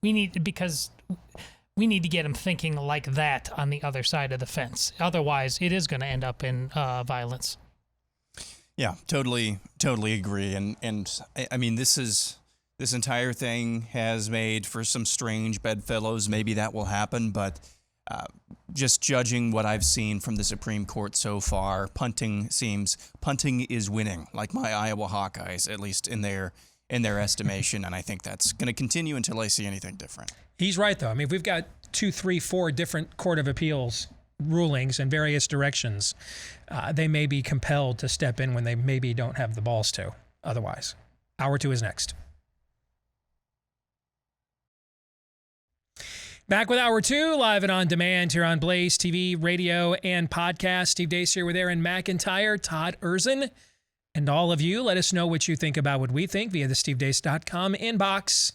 We need to get them thinking like that on the other side of the fence. Otherwise, it is going to end up in violence." Yeah, totally agree. And I mean, this entire thing has made for some strange bedfellows. Maybe that will happen, but just judging what I've seen from the Supreme Court so far, punting is winning, like my Iowa Hawkeyes, at least in their estimation. And I think that's going to continue until I see anything different. He's right, though. I mean, if we've got 2, 3, 4 different Court of Appeals rulings in various directions, they may be compelled to step in when they maybe don't have the balls to otherwise. Hour 2 is next. Back with Hour 2, live and on demand here on Blaze TV, radio, and podcast. Steve Deace here with Aaron McIntyre, Todd Erzin, and all of you. Let us know what you think about what we think via the stevedeace.com inbox.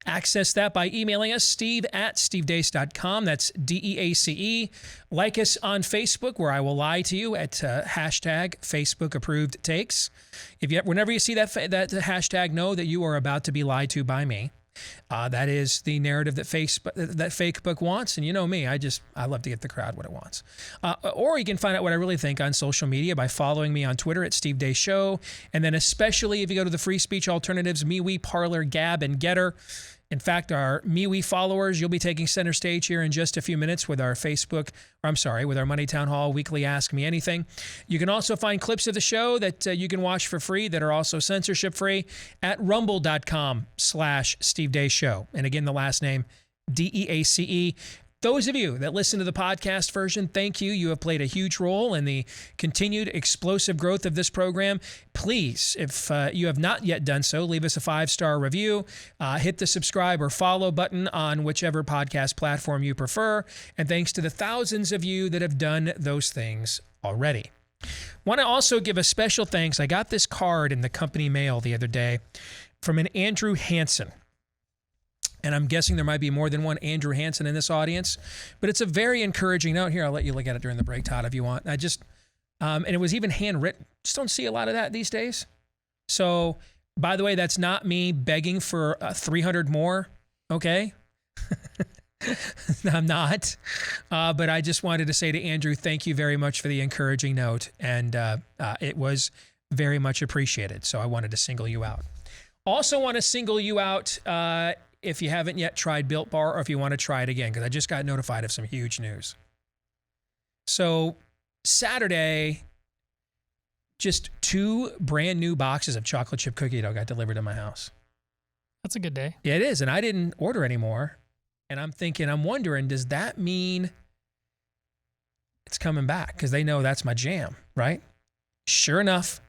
Access that by emailing us, steve@stevedeace.com. That's DEACE. Like us on Facebook, where I will lie to you at hashtag Facebook approved takes. Whenever you see that hashtag, know that you are about to be lied to by me. That is the narrative that Facebook wants, and you know me, I love to get the crowd what it wants. Or you can find out what I really think on social media by following me on Twitter at Steve Deace Show, and then especially if you go to the free speech alternatives, MeWe, Parler, Gab, and Getter. In fact, our MeWe followers, you'll be taking center stage here in just a few minutes with our with our Money Town Hall weekly Ask Me Anything. You can also find clips of the show that you can watch for free that are also censorship free at rumble.com/Steve Deace Show. And again, the last name, DEACE. Those of you that listen to the podcast version, thank you. You have played a huge role in the continued explosive growth of this program. Please, if you have not yet done so, leave us a 5-star review. Hit the subscribe or follow button on whichever podcast platform you prefer. And thanks to the thousands of you that have done those things already. Want to also give a special thanks. I got this card in the company mail the other day from an Andrew Hansen. And I'm guessing there might be more than one Andrew Hansen in this audience, but it's a very encouraging note. Here, I'll let you look at it during the break, Todd, if you want. And it was even handwritten. Just don't see a lot of that these days. So, by the way, that's not me begging for 300 more, okay? I'm not. But I just wanted to say to Andrew, thank you very much for the encouraging note. And it was very much appreciated. So I wanted to single you out. Also want to single you out if you haven't yet tried Built Bar, or if you want to try it again, because I just got notified of some huge news. So Saturday, just 2 brand new boxes of chocolate chip cookie dough got delivered to my house. That's a good day. Yeah, it is. And I didn't order anymore. And I'm wondering, does that mean it's coming back? Because they know that's my jam, right? Sure enough,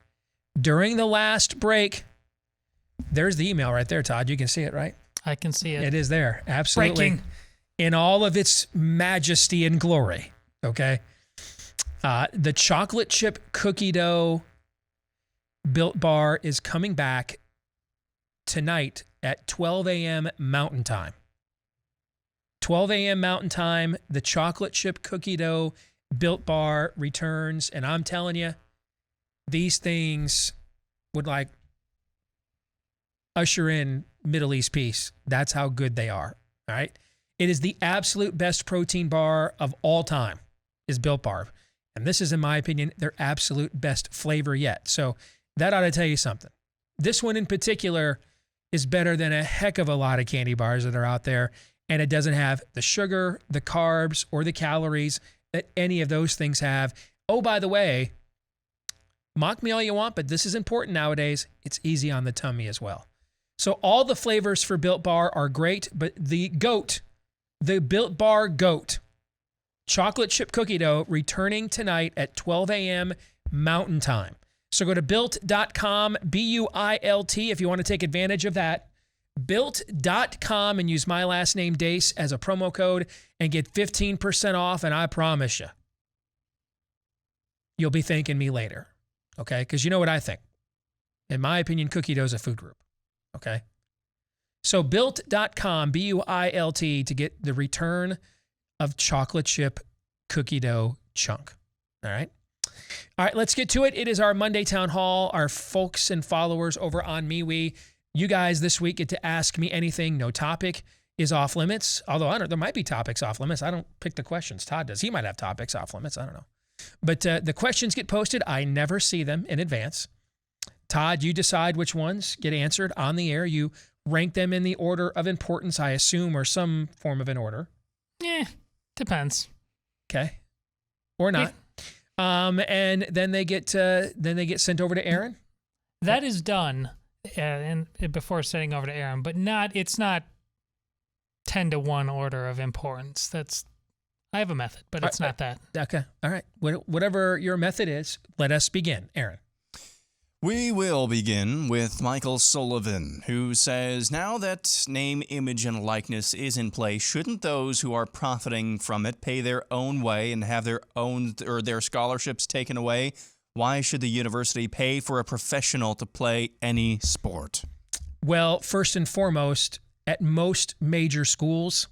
during the last break, there's the email right there, Todd. You can see it, right? I can see it. It is there. Absolutely. Breaking. In all of its majesty and glory. Okay. The chocolate chip cookie dough Built Bar is coming back tonight at 12 a.m. Mountain Time. 12 a.m. Mountain Time, the chocolate chip cookie dough Built Bar returns. And I'm telling you, these things would usher in Middle East peace. That's how good they are. All right. It is the absolute best protein bar of all time, is Built Bar. And this is, in my opinion, their absolute best flavor yet. So that ought to tell you something. This one in particular is better than a heck of a lot of candy bars that are out there. And it doesn't have the sugar, the carbs, or the calories that any of those things have. Oh, by the way, mock me all you want, but this is important nowadays. It's easy on the tummy as well. So all the flavors for Built Bar are great, but the GOAT, the Built Bar GOAT, chocolate chip cookie dough, returning tonight at 12 a.m. Mountain Time. So go to built.com, B-U-I-L-T, if you want to take advantage of that. Built.com and use my last name, Deace, as a promo code and get 15% off. And I promise you, you'll be thanking me later. Okay? Because you know what I think. In my opinion, cookie dough is a food group. Okay? So built.com, B-U-I-L-T, to get the return of chocolate chip cookie dough chunk. All right? All right, let's get to it. It is our Monday Town Hall, our folks and followers over on MeWe. You guys this week get to ask me anything. No topic is off limits. Although there might be topics off limits. I don't pick the questions. Todd does. He might have topics off limits. I don't know. But the questions get posted. I never see them in advance. Todd, you decide which ones get answered on the air. You rank them in the order of importance, I assume, or some form of an order. Depends. Okay. Or not. And then they get sent over to Aaron. That is done, and before sending over to Aaron, but it's not 10-to-1 order of importance. I have a method, but it's not that. Okay. All right. Whatever your method is, let us begin. Aaron. We will begin with Michael Sullivan, who says, now that name, image, and likeness is in place, shouldn't those who are profiting from it pay their own way and have their scholarships taken away? Why should the university pay for a professional to play any sport? Well, first and foremost, at most major schools,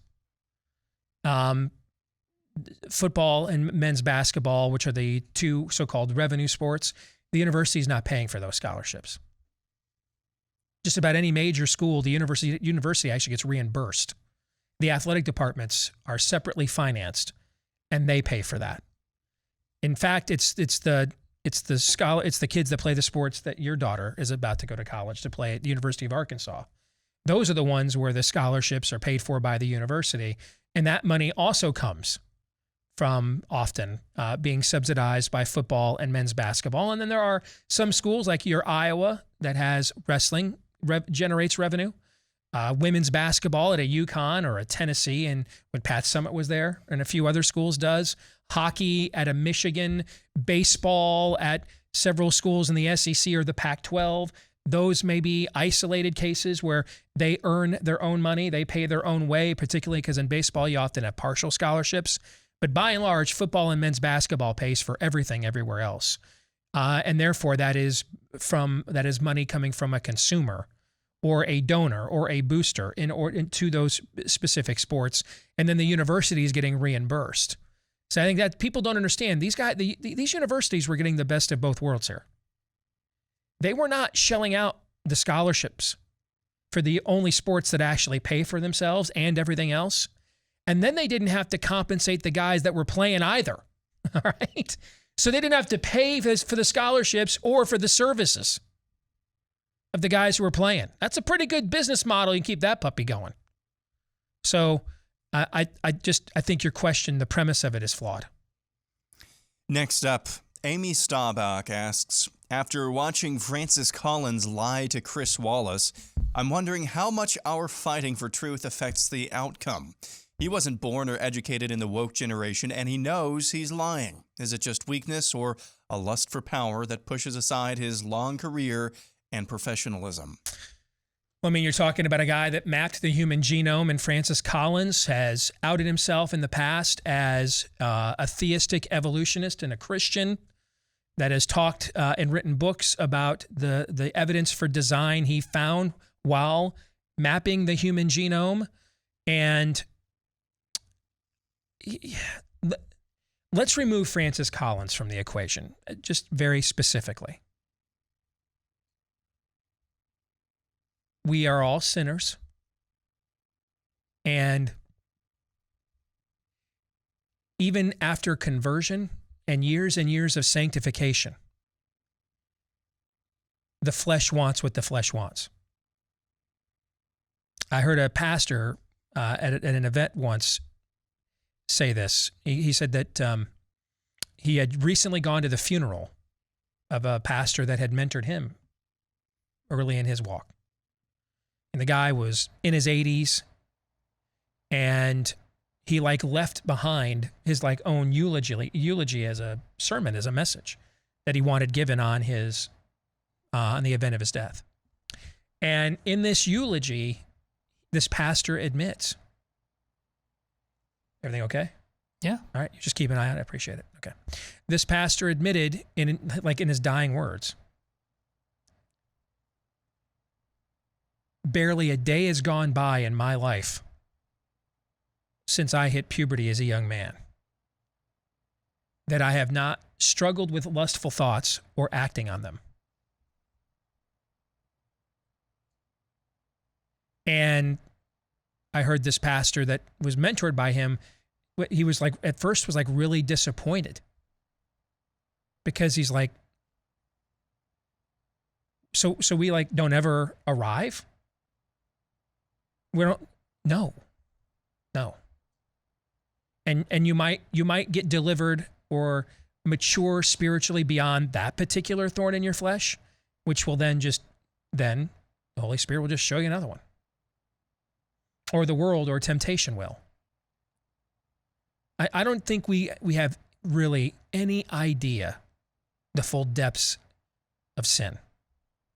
football and men's basketball, which are the two so-called revenue sports, the university is not paying for those scholarships. Just about any major school, the university actually gets reimbursed. The athletic departments are separately financed, and they pay for that. In fact, it's the kids that play the sports that your daughter is about to go to college to play at the University of Arkansas. Those are the ones where the scholarships are paid for by the university, and that money also comes from often being subsidized by football and men's basketball. And then there are some schools like your Iowa that has wrestling, generates revenue. Women's basketball at a UConn or a Tennessee, and when Pat Summitt was there, and a few other schools does. Hockey at a Michigan, baseball at several schools in the SEC or the Pac-12. Those may be isolated cases where they earn their own money, they pay their own way, particularly because in baseball you often have partial scholarships. But by and large, football and men's basketball pays for everything everywhere else. And therefore, that is money coming from a consumer or a donor or a booster into those specific sports. And then the university is getting reimbursed. So I think that people don't understand. These universities were getting the best of both worlds here. They were not shelling out the scholarships for the only sports that actually pay for themselves and everything else. And then they didn't have to compensate the guys that were playing either. All right. So they didn't have to pay for the scholarships or for the services of the guys who were playing. That's a pretty good business model. You keep that puppy going. So I think your question, the premise of it is flawed. Next up, Amy Staubach asks, after watching Francis Collins lie to Chris Wallace, I'm wondering how much our fighting for truth affects the outcome. He wasn't born or educated in the woke generation, and he knows he's lying. Is it just weakness or a lust for power that pushes aside his long career and professionalism? Well, I mean, you're talking about a guy that mapped the human genome, and Francis Collins has outed himself in the past as a theistic evolutionist and a Christian that has talked and written books about the evidence for design he found while mapping the human genome. And let's remove Francis Collins from the equation, just very specifically. We are all sinners, and even after conversion and years of sanctification, the flesh wants what the flesh wants. I heard a pastor at an event once say this. He said that he had recently gone to the funeral of a pastor that had mentored him early in his walk. And the guy was in his 80s, and he left behind his own eulogy as a sermon, as a message that he wanted given on his on the event of his death. And in this eulogy, this pastor admits, everything okay? Yeah. All right. You just keep an eye on it. I appreciate it. Okay. This pastor admitted in his dying words, barely a day has gone by in my life since I hit puberty as a young man that I have not struggled with lustful thoughts or acting on them. And I heard this pastor that was mentored by him, he was at first was really disappointed, because he's like, so we don't ever arrive? We don't, no. And you might get delivered or mature spiritually beyond that particular thorn in your flesh, which will then the Holy Spirit will just show you another one. Or the world or temptation will. I don't think we have really any idea the full depths of sin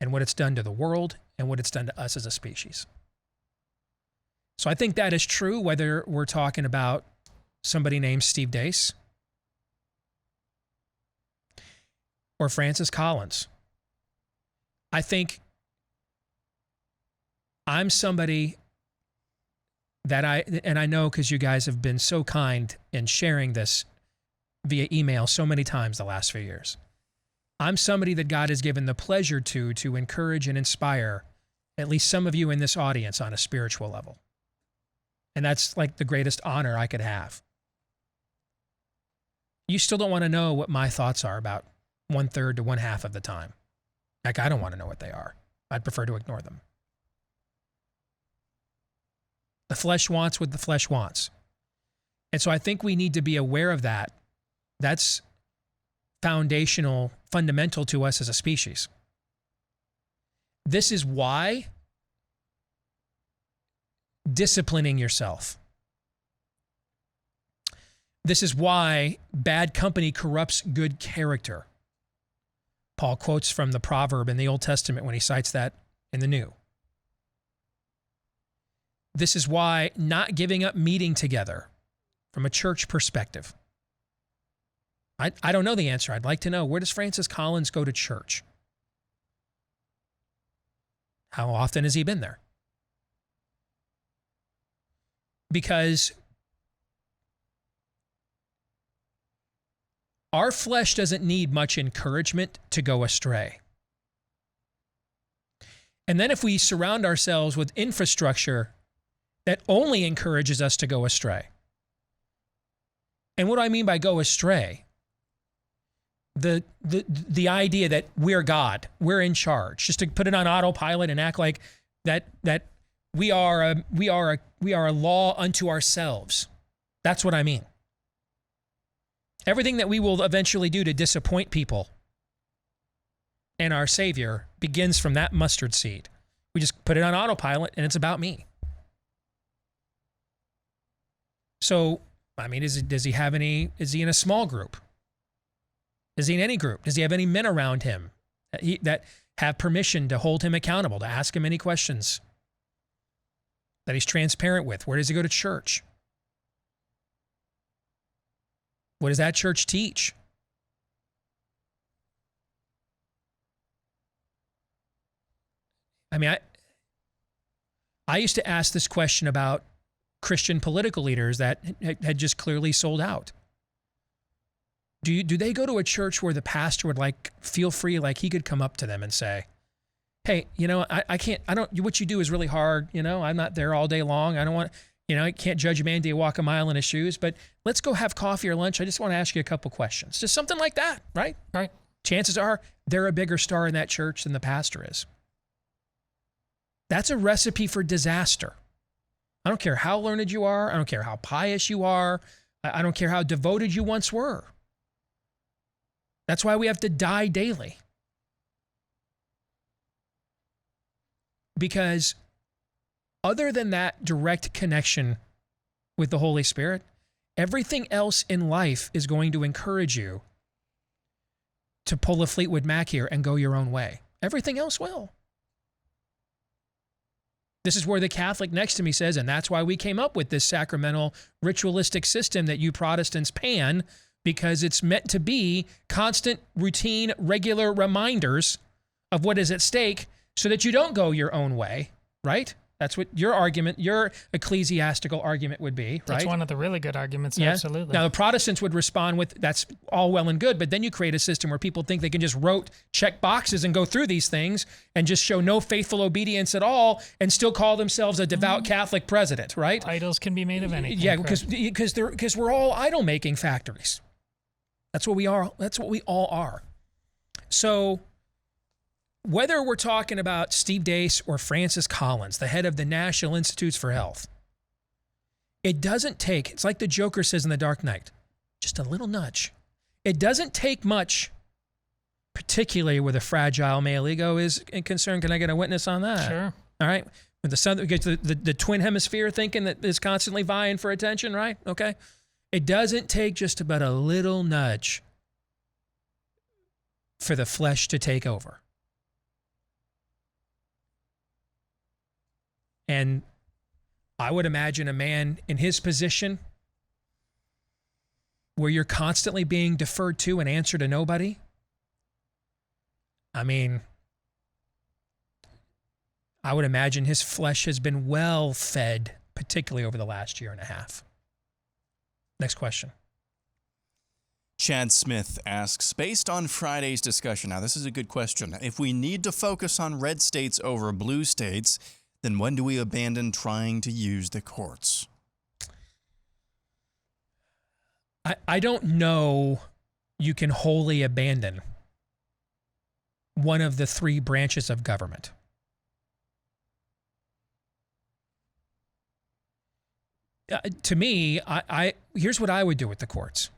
and what it's done to the world and what it's done to us as a species. So I think that is true whether we're talking about somebody named Steve Deace or Francis Collins. I think I'm somebody that I know, because you guys have been so kind in sharing this via email so many times the last few years. I'm somebody that God has given the pleasure to encourage and inspire at least some of you in this audience on a spiritual level. And that's the greatest honor I could have. You still don't want to know what my thoughts are about 1/3 to 1/2 of the time. I don't want to know what they are. I'd prefer to ignore them. The flesh wants what the flesh wants. And so I think we need to be aware of that. That's fundamental to us as a species. This is why disciplining yourself. This is why bad company corrupts good character. Paul quotes from the proverb in the Old Testament when he cites that in the New. This is why not giving up meeting together from a church perspective. I don't know the answer. I'd like to know, where does Francis Collins go to church? How often has he been there? Because our flesh doesn't need much encouragement to go astray. And then if we surround ourselves with infrastructure that only encourages us to go astray. And what do I mean by go astray? The idea that we're God, we're in charge, just to put it on autopilot and act like that we are a law unto ourselves. That's what I mean. Everything that we will eventually do to disappoint people and our Savior begins from that mustard seed. We just put it on autopilot and it's about me. So, I mean, is he in a small group? Is he in any group? Does he have any men around him that have permission to hold him accountable, to ask him any questions that he's transparent with? Where does he go to church? What does that church teach? I mean, I used to ask this question about Christian political leaders that had just clearly sold out. Do they go to a church where the pastor would feel free, he could come up to them and say, hey, what you do is really hard. I'm not there all day long. I don't want, You know, I can't judge a man till you walk a mile in his shoes, but let's go have coffee or lunch. I just want to ask you a couple questions. Just something like that, right? Right. Chances are they're a bigger star in that church than the pastor is. That's a recipe for disaster. I don't care how learned you are. I don't care how pious you are. I don't care how devoted you once were. That's why we have to die daily. Because other than that direct connection with the Holy Spirit, everything else in life is going to encourage you to pull a Fleetwood Mac here and go your own way. Everything else will. This is where the Catholic next to me says, and that's why we came up with this sacramental ritualistic system that you Protestants pan, because it's meant to be constant, routine, regular reminders of what is at stake so that you don't go your own way, right? That's what your argument, your ecclesiastical argument would be, right? That's one of the really good arguments, yeah? Absolutely. Now, the Protestants would respond with, that's all well and good, but then you create a system where people think they can just check boxes and go through these things and just show no faithful obedience at all and still call themselves a devout Catholic president, right? Idols can be made of anything. Yeah, because we're all idol-making factories. That's what we are. That's what we all are. So whether we're talking about Steve Deace or Francis Collins, the head of the National Institutes for Health, it doesn't take, it's like the Joker says in The Dark Knight, just a little nudge. It doesn't take much, particularly where the fragile male ego is concerned. Can I get a witness on that? Sure. All right. When the sun gets the twin hemisphere thinking that is constantly vying for attention, right? Okay. It doesn't take just about a little nudge for the flesh to take over. And I would imagine a man in his position where you're constantly being deferred to and answer to nobody. I mean, I would imagine his flesh has been well fed, particularly over the last year and a half. Next question. Chad Smith asks, based on Friday's discussion, now this is a good question. If we need to focus on red states over blue states, then when do we abandon trying to use the courts? I don't know you can wholly abandon one of the three branches of government. To me, here's what I would do with the courts.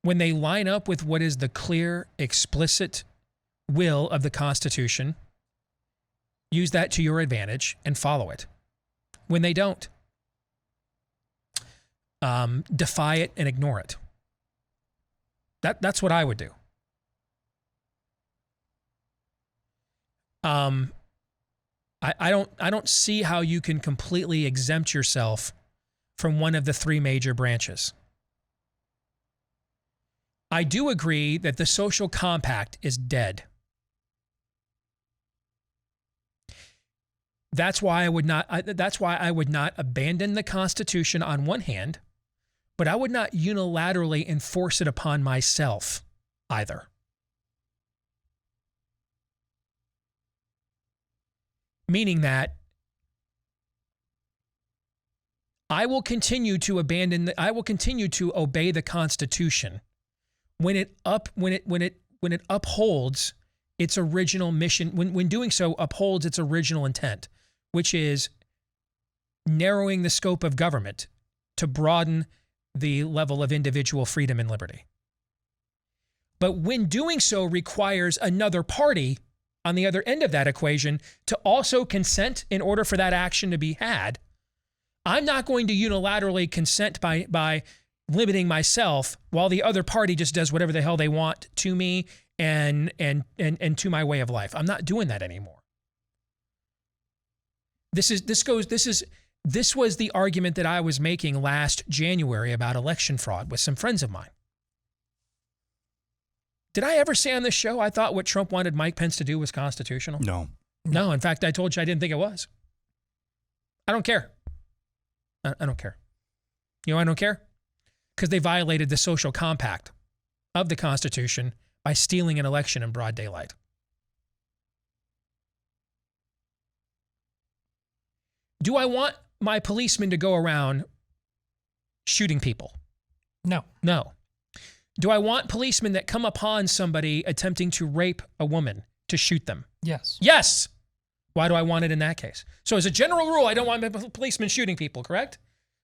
When they line up with what is the clear, explicit will of the Constitution, use that to your advantage and follow it. When they don't, defy it and ignore it. That's what I would do. I don't see how you can completely exempt yourself from one of the three major branches. I do agree that the social compact is dead. That's why I would not abandon the Constitution on one hand, but I would not unilaterally enforce it upon myself either. Meaning that I will continue to obey the Constitution when it upholds its original mission, when doing so upholds its original intent, which is narrowing the scope of government to broaden the level of individual freedom and liberty. But when doing so requires another party on the other end of that equation to also consent in order for that action to be had, I'm not going to unilaterally consent by limiting myself while the other party just does whatever the hell they want to me and to my way of life. I'm not doing that anymore. This was the argument that I was making last January about election fraud with some friends of mine. Did I ever say on this show I thought what Trump wanted Mike Pence to do was constitutional? No. No, in fact, I told you I didn't think it was. I don't care. I don't care. You know why I don't care? Because they violated the social compact of the Constitution by stealing an election in broad daylight. Do I want my policemen to go around shooting people? No. No. Do I want policemen that come upon somebody attempting to rape a woman to shoot them? Yes. Yes. Why do I want it in that case? So as a general rule, I don't want policemen shooting people, correct?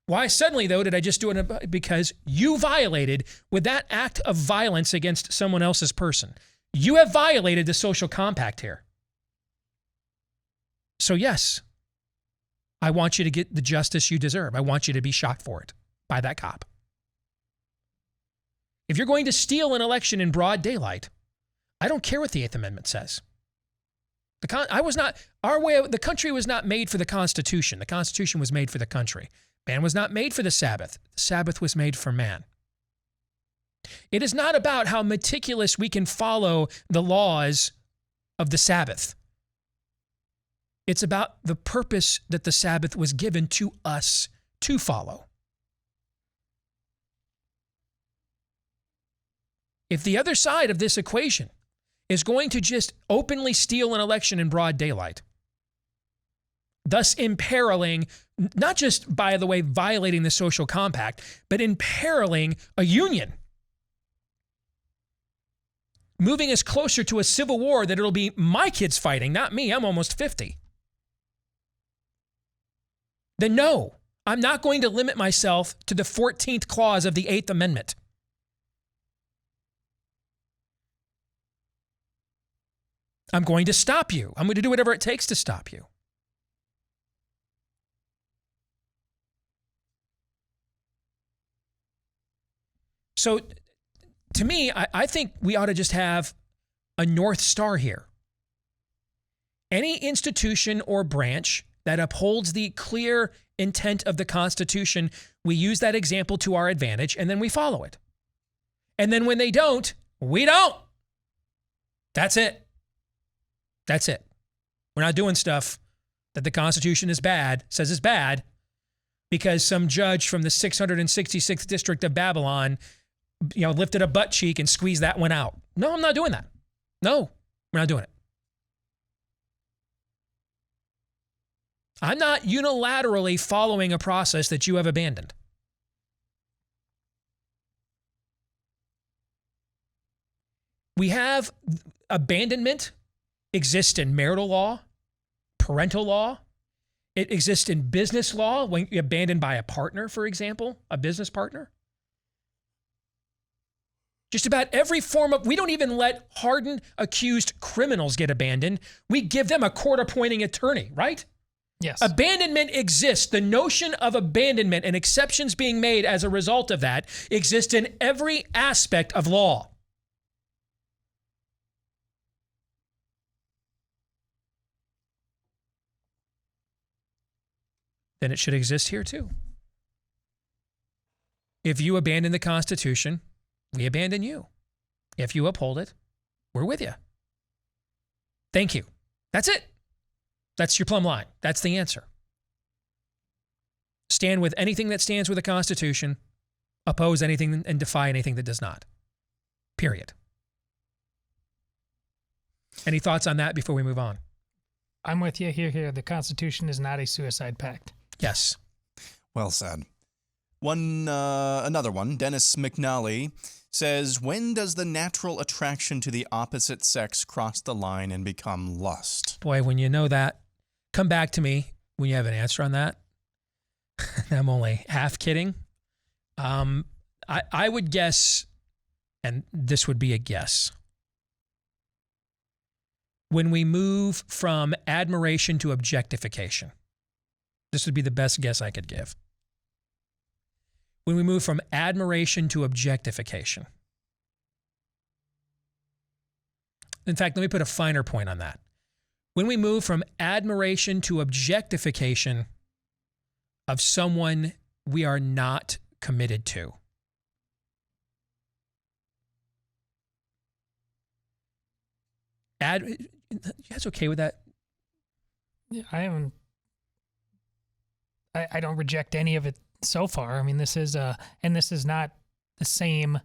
Why suddenly, though, did I just do it? Because you violated with that act of violence against someone else's person. You have violated the social compact here. So yes, I want you to get the justice you deserve. I want you to be shot for it by that cop. If you're going to steal an election in broad daylight, I don't care what the Eighth Amendment says. The country was not made for the Constitution. The Constitution was made for the country. Man was not made for the Sabbath. The Sabbath was made for man. It is not about how meticulous we can follow the laws of the Sabbath. It's about the purpose that the Sabbath was given to us to follow. If the other side of this equation is going to just openly steal an election in broad daylight, thus imperiling, not just, by the way, violating the social compact, but imperiling a union, moving us closer to a civil war that it'll be my kids fighting, not me. I'm almost 50. Then no, I'm not going to limit myself to the 14th clause of the 8th Amendment. I'm going to stop you. I'm going to do whatever it takes to stop you. So, to me, I think we ought to just have a North Star here. Any institution or branch that upholds the clear intent of the Constitution, we use that example to our advantage, and then we follow it. And then when they don't, we don't. That's it. That's it. We're not doing stuff that the Constitution says is bad, because some judge from the 666th District of Babylon, lifted a butt cheek and squeezed that one out. No, I'm not doing that. No, we're not doing it. I'm not unilaterally following a process that you have abandoned. We have abandonment exists in marital law, parental law. It exists in business law when you're abandoned by a partner, for example, a business partner. Just about every form of, we don't even let hardened, accused criminals get abandoned. We give them a court-appointing attorney, right? Yes. Abandonment exists. The notion of abandonment and exceptions being made as a result of that exists in every aspect of law. Then it should exist here too. If you abandon the Constitution, we abandon you. If you uphold it, we're with you. Thank you. That's it. That's your plumb line. That's the answer. Stand with anything that stands with the Constitution, oppose anything and defy anything that does not. Period. Any thoughts on that before we move on? I'm with you. Here. The Constitution is not a suicide pact. Yes. Well said. Another one, Dennis McNally says, when does the natural attraction to the opposite sex cross the line and become lust? Boy, when you know that, come back to me when you have an answer on that. I'm only half kidding. I would guess, and this would be a guess, when we move from admiration to objectification. This would be the best guess I could give. When we move from admiration to objectification. In fact, let me put a finer point on that. When we move from admiration to objectification of someone we are not committed to. You guys okay with that? Yeah, I don't reject any of it so far. I mean, this is not the same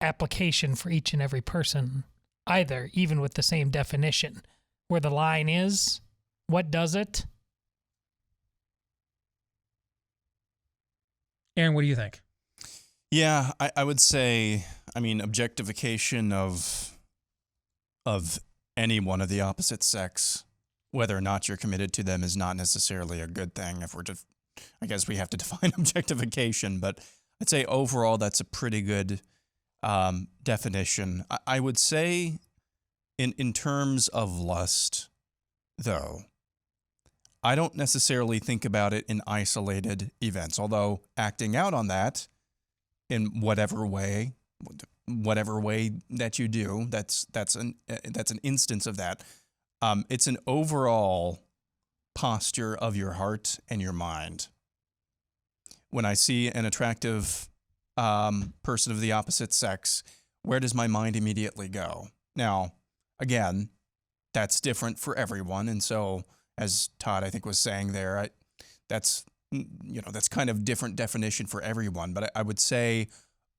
application for each and every person either, even with the same definition. Where the line is, what does it? Aaron, what do you think? Yeah, I would say, I mean, objectification of anyone of the opposite sex, whether or not you're committed to them, is not necessarily a good thing. If we're just, I guess we have to define objectification, but I'd say overall that's a pretty good definition. I would say in terms of lust, though, I don't necessarily think about it in isolated events, although acting out on that in whatever way that you do, that's an instance of that. It's an overall posture of your heart and your mind. When I see an attractive person of the opposite sex, where does my mind immediately go? Now, again, that's different for everyone, and so as Todd I think was saying there, that's kind of different definition for everyone. But I would say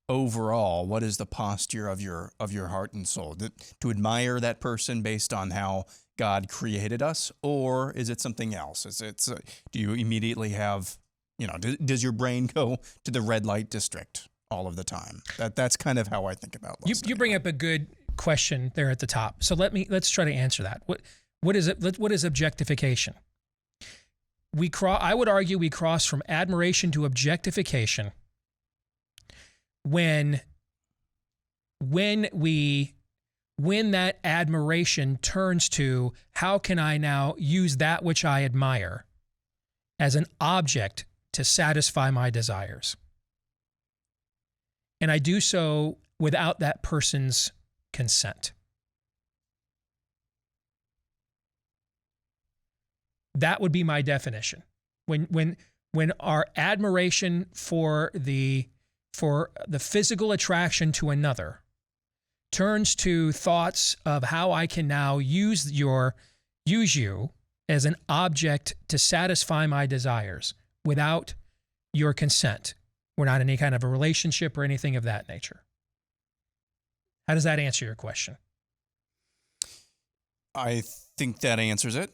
overall, what is the posture of your heart and soul? To admire that person based on how God created us, or is it something else? Do you immediately have, does your brain go to the red light district all of the time? That's kind of how I think about lust. You bring up a good question there at the top. So let's try to answer that. What is it? What is objectification? I would argue we cross from admiration to objectification when that admiration turns to, how can I now use that which I admire as an object to satisfy my desires? And I do so without that person's consent. That would be my definition. When our admiration for the physical attraction to another turns to thoughts of how I can now use you as an object to satisfy my desires without your consent. We're not in any kind of a relationship or anything of that nature. How does that answer your question? I think that answers it.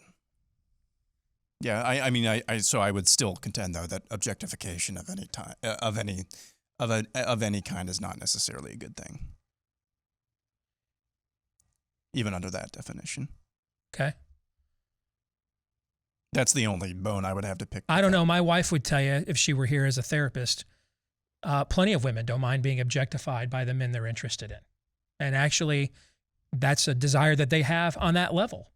Yeah, I mean, so I would still contend, though, that objectification of any time, of any kind is not necessarily a good thing, even under that definition. Okay. That's the only bone I would have to pick. I don't know. My wife would tell you, if she were here as a therapist, plenty of women don't mind being objectified by the men they're interested in. And actually, that's a desire that they have on that level.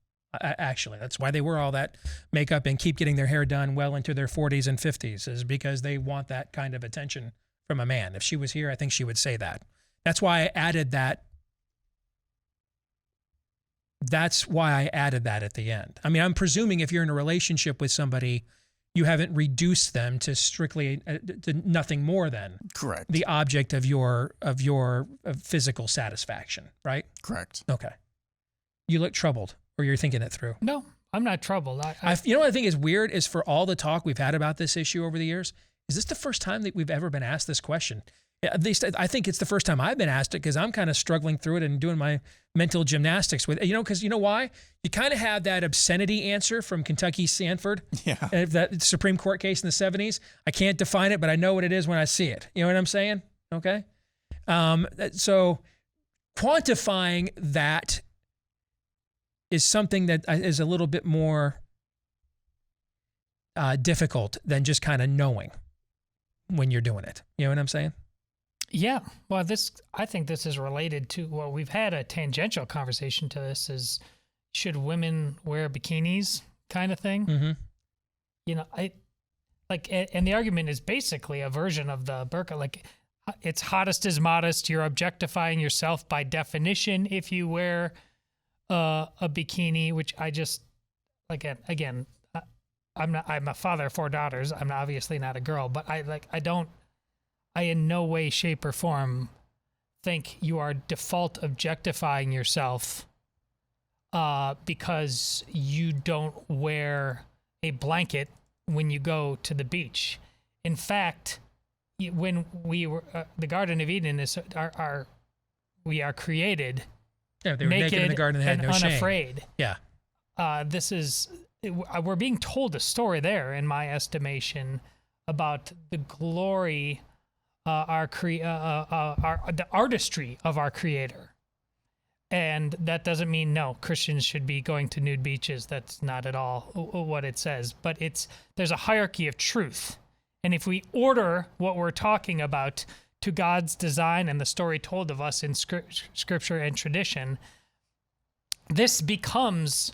Actually, that's why they wear all that makeup and keep getting their hair done well into their 40s and 50s, is because they want that kind of attention from a man. If she was here, I think she would say that. That's why I added that. That's why I added that at the end. I mean, I'm presuming if you're in a relationship with somebody, you haven't reduced them to strictly to nothing more than correct the object of your physical satisfaction, right? Correct. Okay. You look troubled, or you're thinking it through. No, I'm not troubled. You know what I think is weird is, for all the talk we've had about this issue over the years, is this the first time that we've ever been asked this question? At least I think it's the first time I've been asked it, because I'm kind of struggling through it and doing my mental gymnastics with it. Because you know why? You kind of have that obscenity answer from Kentucky Sanford, that Supreme Court case in the 70s. I can't define it, but I know what it is when I see it. You know what I'm saying? Okay. So quantifying that is something that is a little bit more difficult than just kind of knowing when you're doing it. You know what I'm saying? Yeah. Well, I think this is related to, well, we've had a tangential conversation to this, is should women wear bikinis kind of thing? Mm-hmm. And the argument is basically a version of the burqa. Like, it's hottest is modest. You're objectifying yourself by definition if you wear a bikini, which I just, again, I'm a father of 4 daughters. I'm obviously not a girl, but I in no way, shape, or form think you are default objectifying yourself because you don't wear a blanket when you go to the beach. In fact, when we were the Garden of Eden is we are created. Yeah, they were naked in the garden and had no shame. Unafraid. Yeah. We're being told a story there, in my estimation, about the glory, the artistry of our Creator. And that doesn't mean no, Christians should be going to nude beaches. That's not at all what it says. But there's a hierarchy of truth. And if we order what we're talking about to God's design and the story told of us in scripture and tradition, this becomes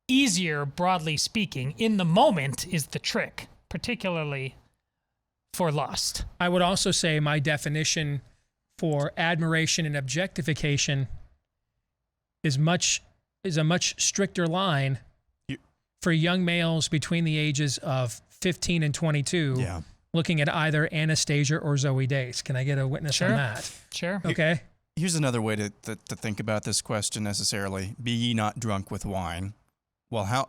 easier, broadly speaking. In the moment is the trick, particularly for lust. I would also say my definition for admiration and objectification is a much stricter line for young males between the ages of 15 and 22 looking at either Anastasia or Zoe Deace. Can I get a witness on that? Sure. Okay. Here's another way to think about this question necessarily. Be ye not drunk with wine. Well, how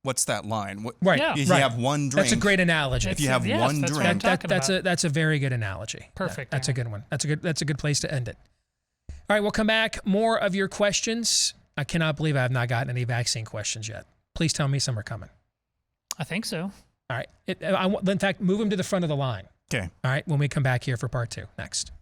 what's that line? Right. Yeah. If you have one drink. That's a great analogy. If you have one that's what drink. I'm talking about. That's a very good analogy. Perfect. That's a good one. That's a good place to end it. All right, we'll come back. More of your questions. I cannot believe I have not gotten any vaccine questions yet. Please tell me some are coming. I think so. All right. In fact, move them to the front of the line. Okay. All right, when we come back here for part 2. Next.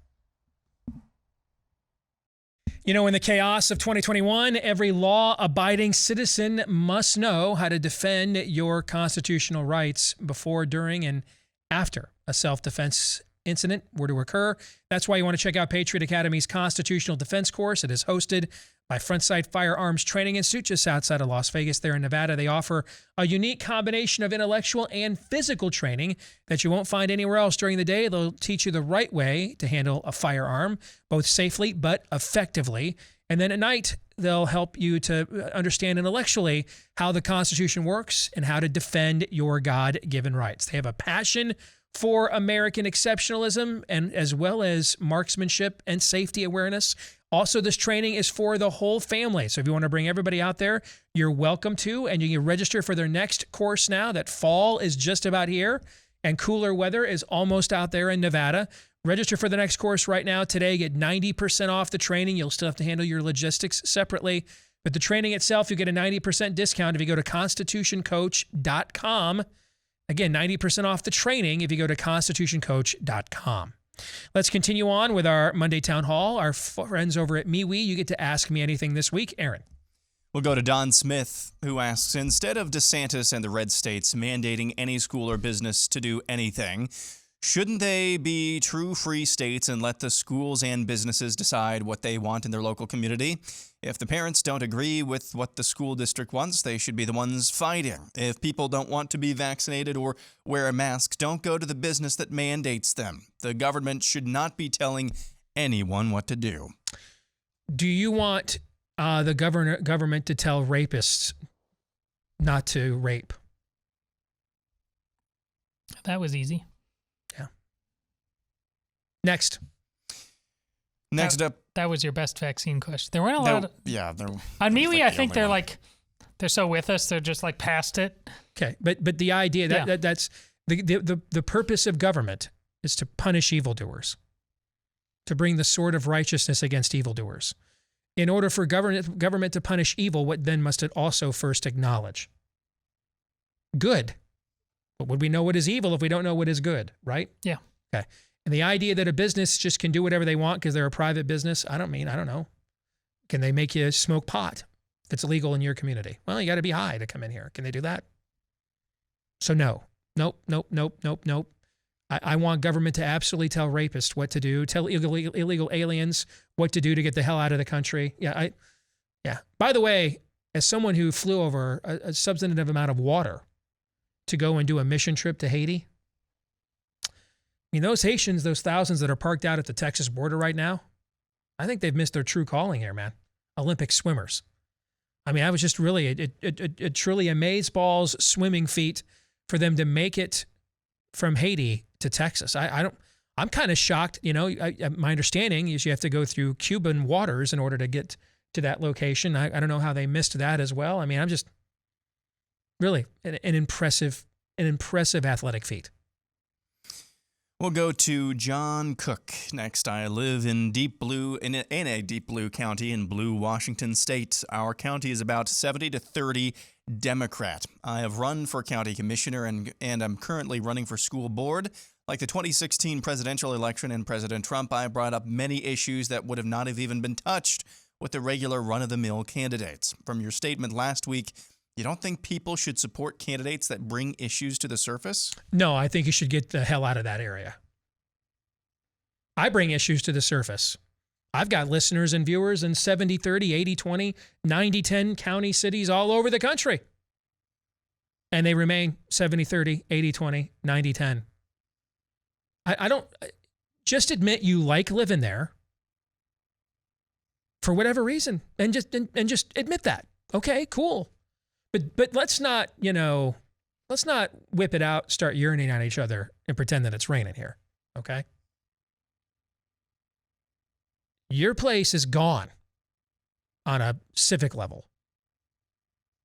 You know, in the chaos of 2021, every law-abiding citizen must know how to defend your constitutional rights before, during, and after a self-defense incident were to occur. That's why you want to check out Patriot Academy's Constitutional Defense Course. It is hosted by Frontsight Firearms Training Institute just outside of Las Vegas there in Nevada. They offer a unique combination of intellectual and physical training that you won't find anywhere else during the day. They'll teach you the right way to handle a firearm, both safely but effectively. And then at night, they'll help you to understand intellectually how the Constitution works and how to defend your God-given rights. They have a passion for American exceptionalism and as well as marksmanship and safety awareness. Also, this training is for the whole family. So if you want to bring everybody out there, you're welcome to, and you can register for their next course now. That fall is just about here and cooler weather is almost out there in Nevada. Register for the next course right now today. Get 90% off the training. You'll still have to handle your logistics separately. But the training itself, you get a 90% discount if you go to constitutioncoach.com. Again, 90% off the training if you go to constitutioncoach.com. Let's continue on with our Monday Town Hall. Our friends over at MeWe, you get to ask me anything this week. Aaron. We'll go to Don Smith, who asks, instead of DeSantis and the red states mandating any school or business to do anything, shouldn't they be true free states and let the schools and businesses decide what they want in their local community? If the parents don't agree with what the school district wants, they should be the ones fighting. If people don't want to be vaccinated or wear a mask, don't go to the business that mandates them. The government should not be telling anyone what to do. Do you want the government to tell rapists not to rape? That was easy. Next up. That was your best vaccine question. There weren't a lot of... Yeah. On MeWe, I think they're so with us, they're just like past it. Okay, but the idea that's the purpose of government is to punish evildoers, to bring the sword of righteousness against evildoers. In order for government to punish evil, what then must it also first acknowledge? Good. But would we know what is evil if we don't know what is good, right? Yeah. Okay. And the idea that a business just can do whatever they want because they're a private business, I don't know. Can they make you smoke pot that's illegal in your community? Well, you got to be high to come in here. Can they do that? So no. Nope. I want government to absolutely tell rapists what to do, tell illegal aliens what to do to get the hell out of the country. Yeah. By the way, as someone who flew over a substantive amount of water to go and do a mission trip to Haiti, I mean, those Haitians, those thousands that are parked out at the Texas border right now, I think they've missed their true calling here, man. Olympic swimmers. I mean, I was just really, it truly amazeballs swimming feat for them to make it from Haiti to Texas. I'm kind of shocked. You know, my understanding is you have to go through Cuban waters in order to get to that location. I don't know how they missed that as well. I mean, I'm just really an impressive athletic feat. We'll go to John Cook next. I live in a deep blue county in blue Washington state. Our county is about 70 to 30 Democrat. I have run for county commissioner and I'm currently running for school board. Like the 2016 presidential election and President Trump, I brought up many issues that would have not have even been touched with the regular run-of-the-mill candidates. From your statement last week, you don't think people should support candidates that bring issues to the surface? No, I think you should get the hell out of that area. I bring issues to the surface. I've got listeners and viewers in 70-30, 80-20, 90-10 county cities all over the country. And they remain 70-30, 80-20, 90-10. I don't, just admit you like living there for whatever reason and just admit that. Okay, cool. But let's not, let's not whip it out, start urinating on each other and pretend that it's raining here. Okay? Your place is gone on a civic level.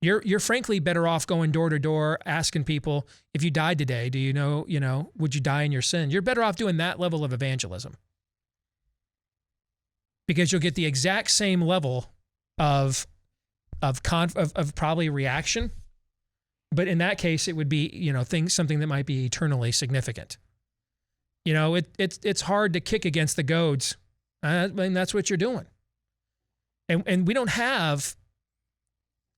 You're frankly better off going door to door asking people, if you died today, do you know, would you die in your sin? You're better off doing that level of evangelism. Because you'll get the exact same level of probably reaction. But in that case, it would be, something that might be eternally significant. It's hard to kick against the goads. I mean, that's what you're doing. And we don't have,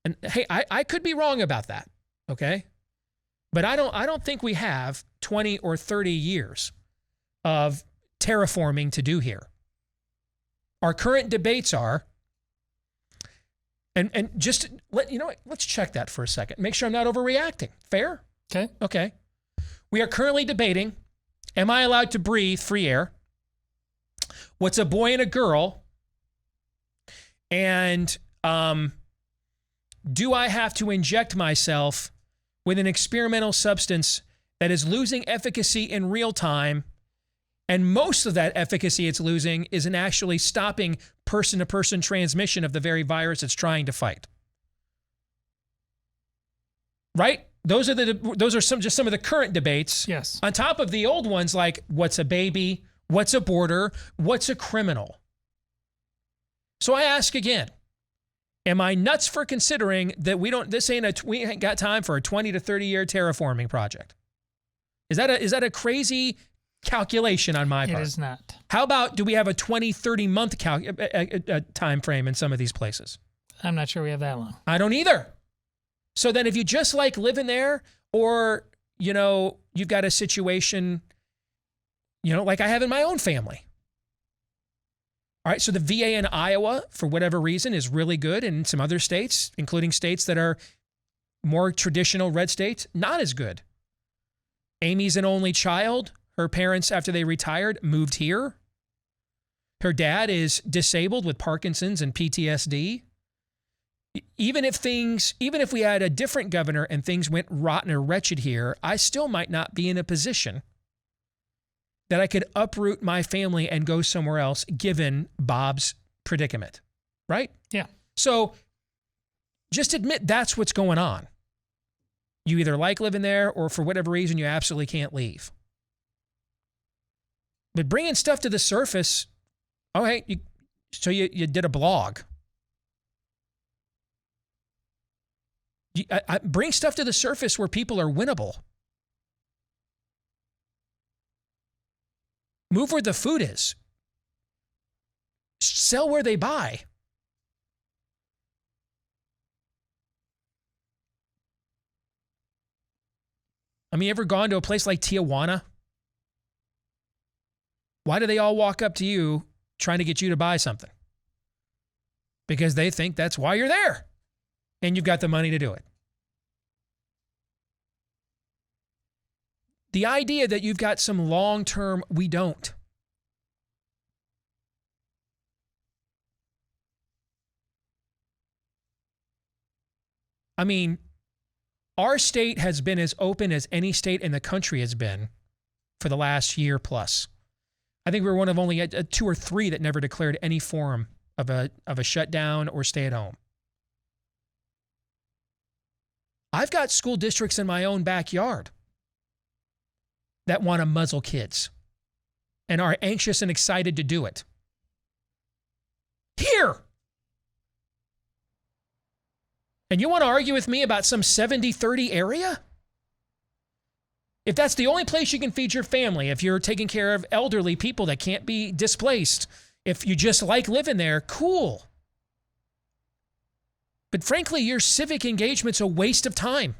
and hey, I could be wrong about that, okay? But I don't think we have 20 or 30 years of terraforming to do here. Our current debates are, and just let's check that for a second. Make sure I'm not overreacting. Fair? Okay. We are currently debating, am I allowed to breathe free air? What's a boy and a girl? And do I have to inject myself with an experimental substance that is losing efficacy in real time? And most of that efficacy it's losing isn't actually stopping person-to-person transmission of the very virus it's trying to fight. Right? Those are some of the current debates. Yes. On top of the old ones like what's a baby, what's a border, what's a criminal. So I ask again, am I nuts for considering that we ain't got time for a 20 to 30 year terraforming project? Is that a crazy calculation on my part? It is not. How about, do we have a 20, 30 month time frame in some of these places? I'm not sure we have that long. I don't either. So then if you just like living there, or, you've got a situation, like I have in my own family. All right, so the VA in Iowa, for whatever reason, is really good. And in some other states, including states that are more traditional red states, not as good. Amy's an only child. Her parents, after they retired, moved here. Her dad is disabled with Parkinson's and PTSD. Even if we had a different governor and things went rotten or wretched here, I still might not be in a position that I could uproot my family and go somewhere else, given Bob's predicament, right? Yeah. So just admit that's what's going on. You either like living there, or for whatever reason, you absolutely can't leave. But bringing stuff to the surface, you did a blog. Bring stuff to the surface where people are winnable. Move where the food is. Sell where they buy. I mean, you ever gone to a place like Tijuana? Why do they all walk up to you trying to get you to buy something? Because they think that's why you're there. And you've got the money to do it. The idea that you've got some long-term, we don't. I mean, our state has been as open as any state in the country has been for the last year plus. I think we were one of only 2 or 3 that never declared any form of a shutdown or stay at home. I've got school districts in my own backyard that want to muzzle kids and are anxious and excited to do it. Here! And you want to argue with me about some 70-30 area? If that's the only place you can feed your family, if you're taking care of elderly people that can't be displaced, if you just like living there, cool. But frankly, your civic engagement's a waste of time.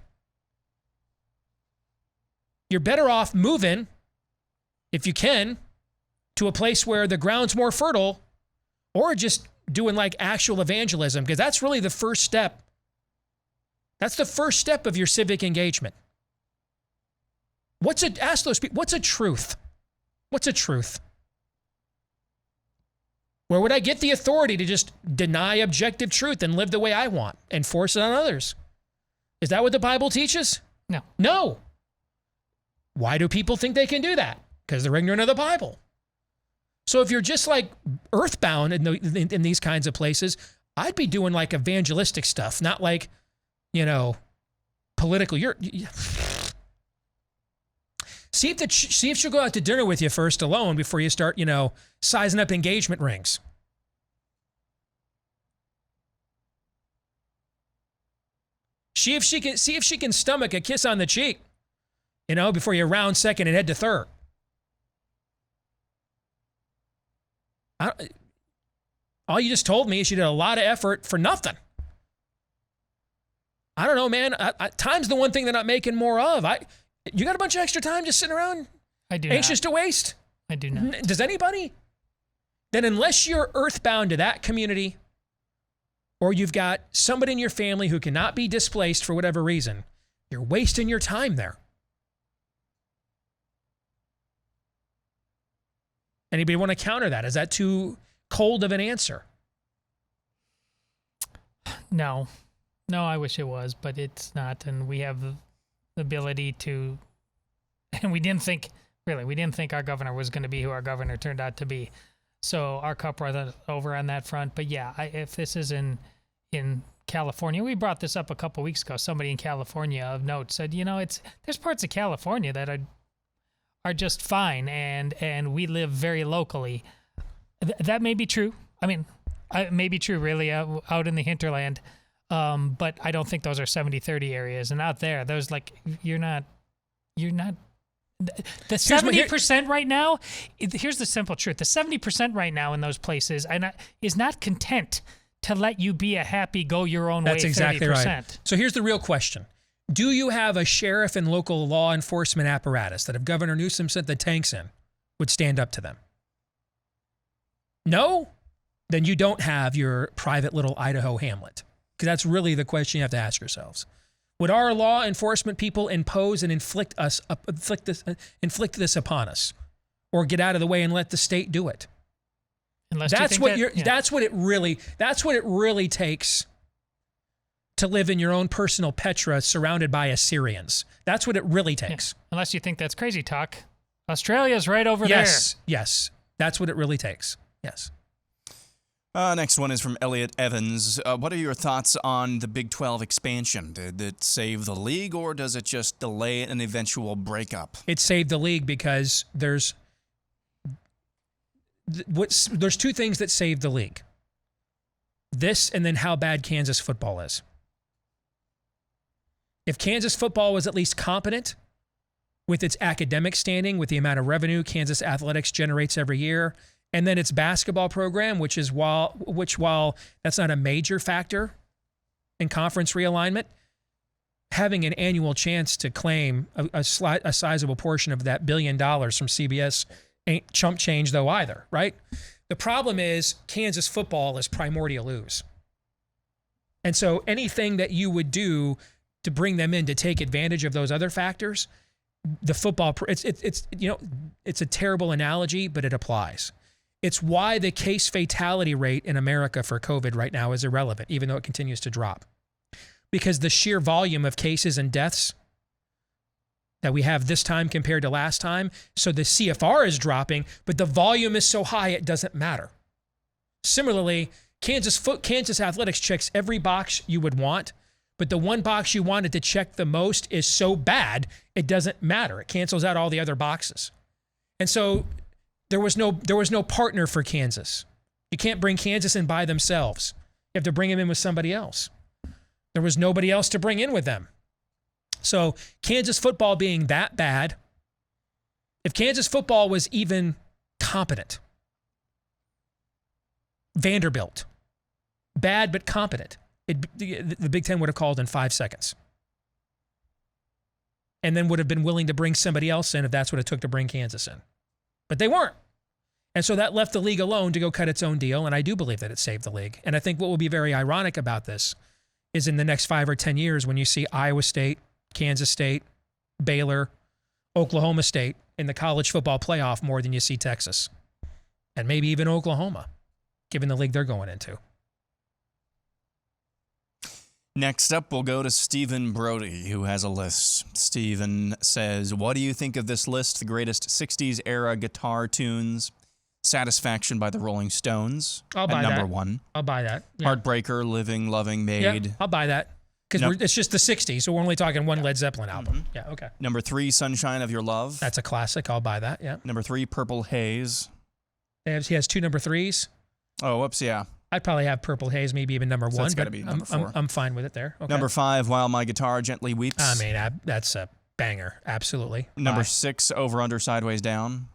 You're better off moving, if you can, to a place where the ground's more fertile, or just doing like actual evangelism, because that's really the first step. That's the first step of your civic engagement. Ask those people, what's a truth? What's a truth? Where would I get the authority to just deny objective truth and live the way I want and force it on others? Is that what the Bible teaches? No. No. Why do people think they can do that? Because they're ignorant of the Bible. So if you're just like earthbound in these kinds of places, I'd be doing like evangelistic stuff, not like, political. See if she'll go out to dinner with you first alone before you start, sizing up engagement rings. See if she can stomach a kiss on the cheek, before you round second and head to third. All you just told me is you did a lot of effort for nothing. I don't know, man. Time's the one thing they're not making more of. You got a bunch of extra time just sitting around? I do anxious not. to waste? I do not. Does anybody? Then unless you're earthbound to that community, or you've got somebody in your family who cannot be displaced for whatever reason, you're wasting your time there. Anybody want to counter that? Is that too cold of an answer? No, I wish it was, but it's not. And we have the ability to, and we didn't think our governor was going to be who our governor turned out to be. So our cup runneth over on that front. But yeah, if this is in California, we brought this up a couple weeks ago. Somebody in California of note said, there's parts of California that are just fine, and we live very locally. That may be true. I mean, it may be true really out in the hinterland, but I don't think those are 70-30 areas. And out there, those you're not. The 70% right now, here's the simple truth. The 70% right now in those places is not content to let you be a happy, go your own way 30%. That's exactly right. So here's the real question. Do you have a sheriff and local law enforcement apparatus that if Governor Newsom sent the tanks in, would stand up to them? No? Then you don't have your private little Idaho hamlet. Because that's really the question you have to ask yourselves. Would our law enforcement people impose and inflict this upon us, or get out of the way and let the state do it? That's what it really takes to live in your own personal Petra surrounded by Assyrians. That's what it really takes. Yeah. Unless you think that's crazy talk. Australia's right over there. Yes. That's what it really takes. Yes. Next one is from Elliot Evans. What are your thoughts on the Big 12 expansion? Did it save the league, or does it just delay an eventual breakup? It saved the league because there's two things that saved the league. This, and then how bad Kansas football is. If Kansas football was at least competent with its academic standing, with the amount of revenue Kansas athletics generates every year, and then its basketball program, which while that's not a major factor in conference realignment, having an annual chance to claim a sizable portion of that $1 billion from CBS ain't chump change though either, right? The problem is Kansas football is primordial ooze. And so anything that you would do to bring them in to take advantage of those other factors, the football, it's a terrible analogy, but it applies. It's why the case fatality rate in America for COVID right now is irrelevant, even though it continues to drop. Because the sheer volume of cases and deaths that we have this time compared to last time, so the CFR is dropping, but the volume is so high it doesn't matter. Similarly, Kansas athletics checks every box you would want, but the one box you wanted to check the most is so bad it doesn't matter. It cancels out all the other boxes. And so there was no partner for Kansas. You can't bring Kansas in by themselves. You have to bring them in with somebody else. There was nobody else to bring in with them. So Kansas football being that bad, if Kansas football was even competent, Vanderbilt, bad but competent, the Big Ten would have called in 5 seconds. And then would have been willing to bring somebody else in if that's what it took to bring Kansas in. But they weren't. And so that left the league alone to go cut its own deal, and I do believe that it saved the league. And I think what will be very ironic about this is in the next 5 or 10 years when you see Iowa State, Kansas State, Baylor, Oklahoma State in the college football playoff more than you see Texas. And maybe even Oklahoma, given the league they're going into. Next up, we'll go to Stephen Brody, who has a list. Stephen says, what do you think of this list? The greatest 60s era guitar tunes. Satisfaction by the Rolling Stones. I'll buy number that. 1. I'll buy that. Yeah. Heartbreaker, Living, Loving, Made. Yeah, I'll buy that. Because it's just the 60s, so we're only talking one Led Zeppelin album. Yeah, okay. Number 3, Sunshine of Your Love. That's a classic. I'll buy that, yeah. Number 3, Purple Haze. He has 2 number 3s. Oh, whoops, yeah. I'd probably have Purple Haze, maybe even number 1. That's got to be number 4. I'm fine with it there. Okay. Number 5, While My Guitar Gently Weeps. I mean, that's a banger. Absolutely. Number Bye. 6, Over, Under, Sideways, Down.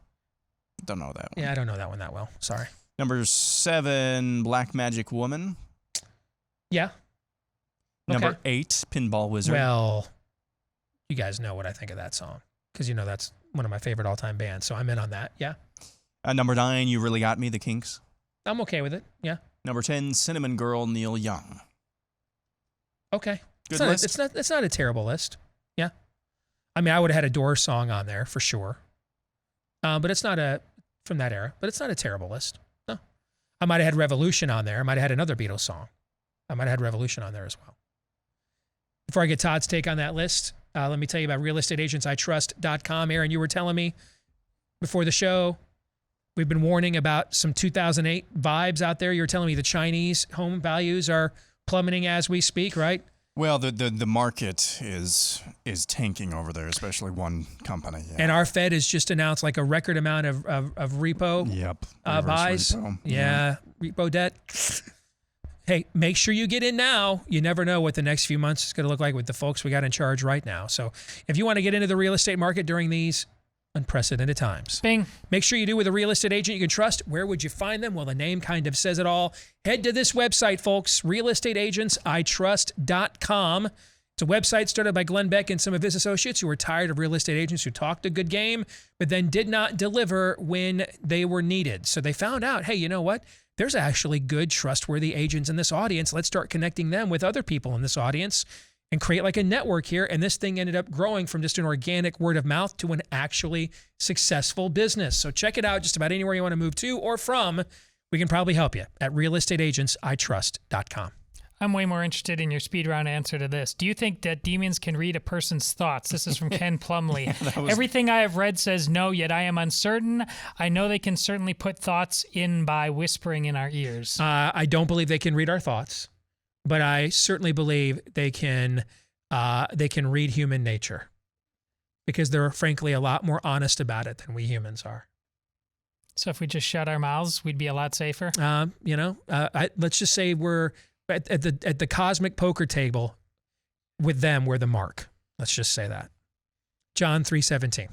Don't know that one. Yeah, I don't know that one that well. Sorry. Number 7, Black Magic Woman. Yeah. Number Okay. 8, Pinball Wizard. Well, you guys know what I think of that song because you know that's one of my favorite all-time bands, so I'm in on that. Yeah. Number 9, You Really Got Me, The Kinks. I'm okay with it. Yeah. Number 10, Cinnamon Girl, Neil Young. Okay. Good list. It's not a terrible list. Yeah. I mean, I would have had a Doors song on there for sure. But it's not from that era, but it's not a terrible list. No. I might have had Revolution on there. I might have had another Beatles song. I might have had Revolution on there as well. Before I get Todd's take on that list, let me tell you about realestateagentsitrust.com. Aaron, you were telling me before the show, we've been warning about some 2008 vibes out there. You were telling me the Chinese home values are plummeting as we speak, right? Well, the market is tanking over there, especially one company. Yeah. And our Fed has just announced like a record amount of repo buys. Repo. Yeah, repo debt. Hey, make sure you get in now. You never know what the next few months is going to look like with the folks we got in charge right now. So if you want to get into the real estate market during these unprecedented times, Bing. make sure you do with a real estate agent you can trust. Where would you find them? Well, the name kind of says it all. Head to this website, folks, realestateagentsitrust.com. It's a website started by Glenn Beck and some of his associates who were tired of real estate agents who talked a good game, but then did not deliver when they were needed. So they found out, hey, you know what? There's actually good, trustworthy agents in this audience. Let's start connecting them with other people in this audience and create like a network here. And this thing ended up growing from just an organic word of mouth to an actually successful business. So check it out just about anywhere you want to move to or from. We can probably help you at realestateagentsitrust.com. I'm way more interested in your speed round answer to this. Do you think that demons can read a person's thoughts? This is from Ken Plumley. Everything I have read says no, yet I am uncertain. I know they can certainly put thoughts in by whispering in our ears. I don't believe they can read our thoughts, but I certainly believe they can read human nature because they're frankly a lot more honest about it than we humans are. So if we just shut our mouths, we'd be a lot safer. Let's just say we're at the cosmic poker table with them. We're the mark. Let's just say that. John 3:17.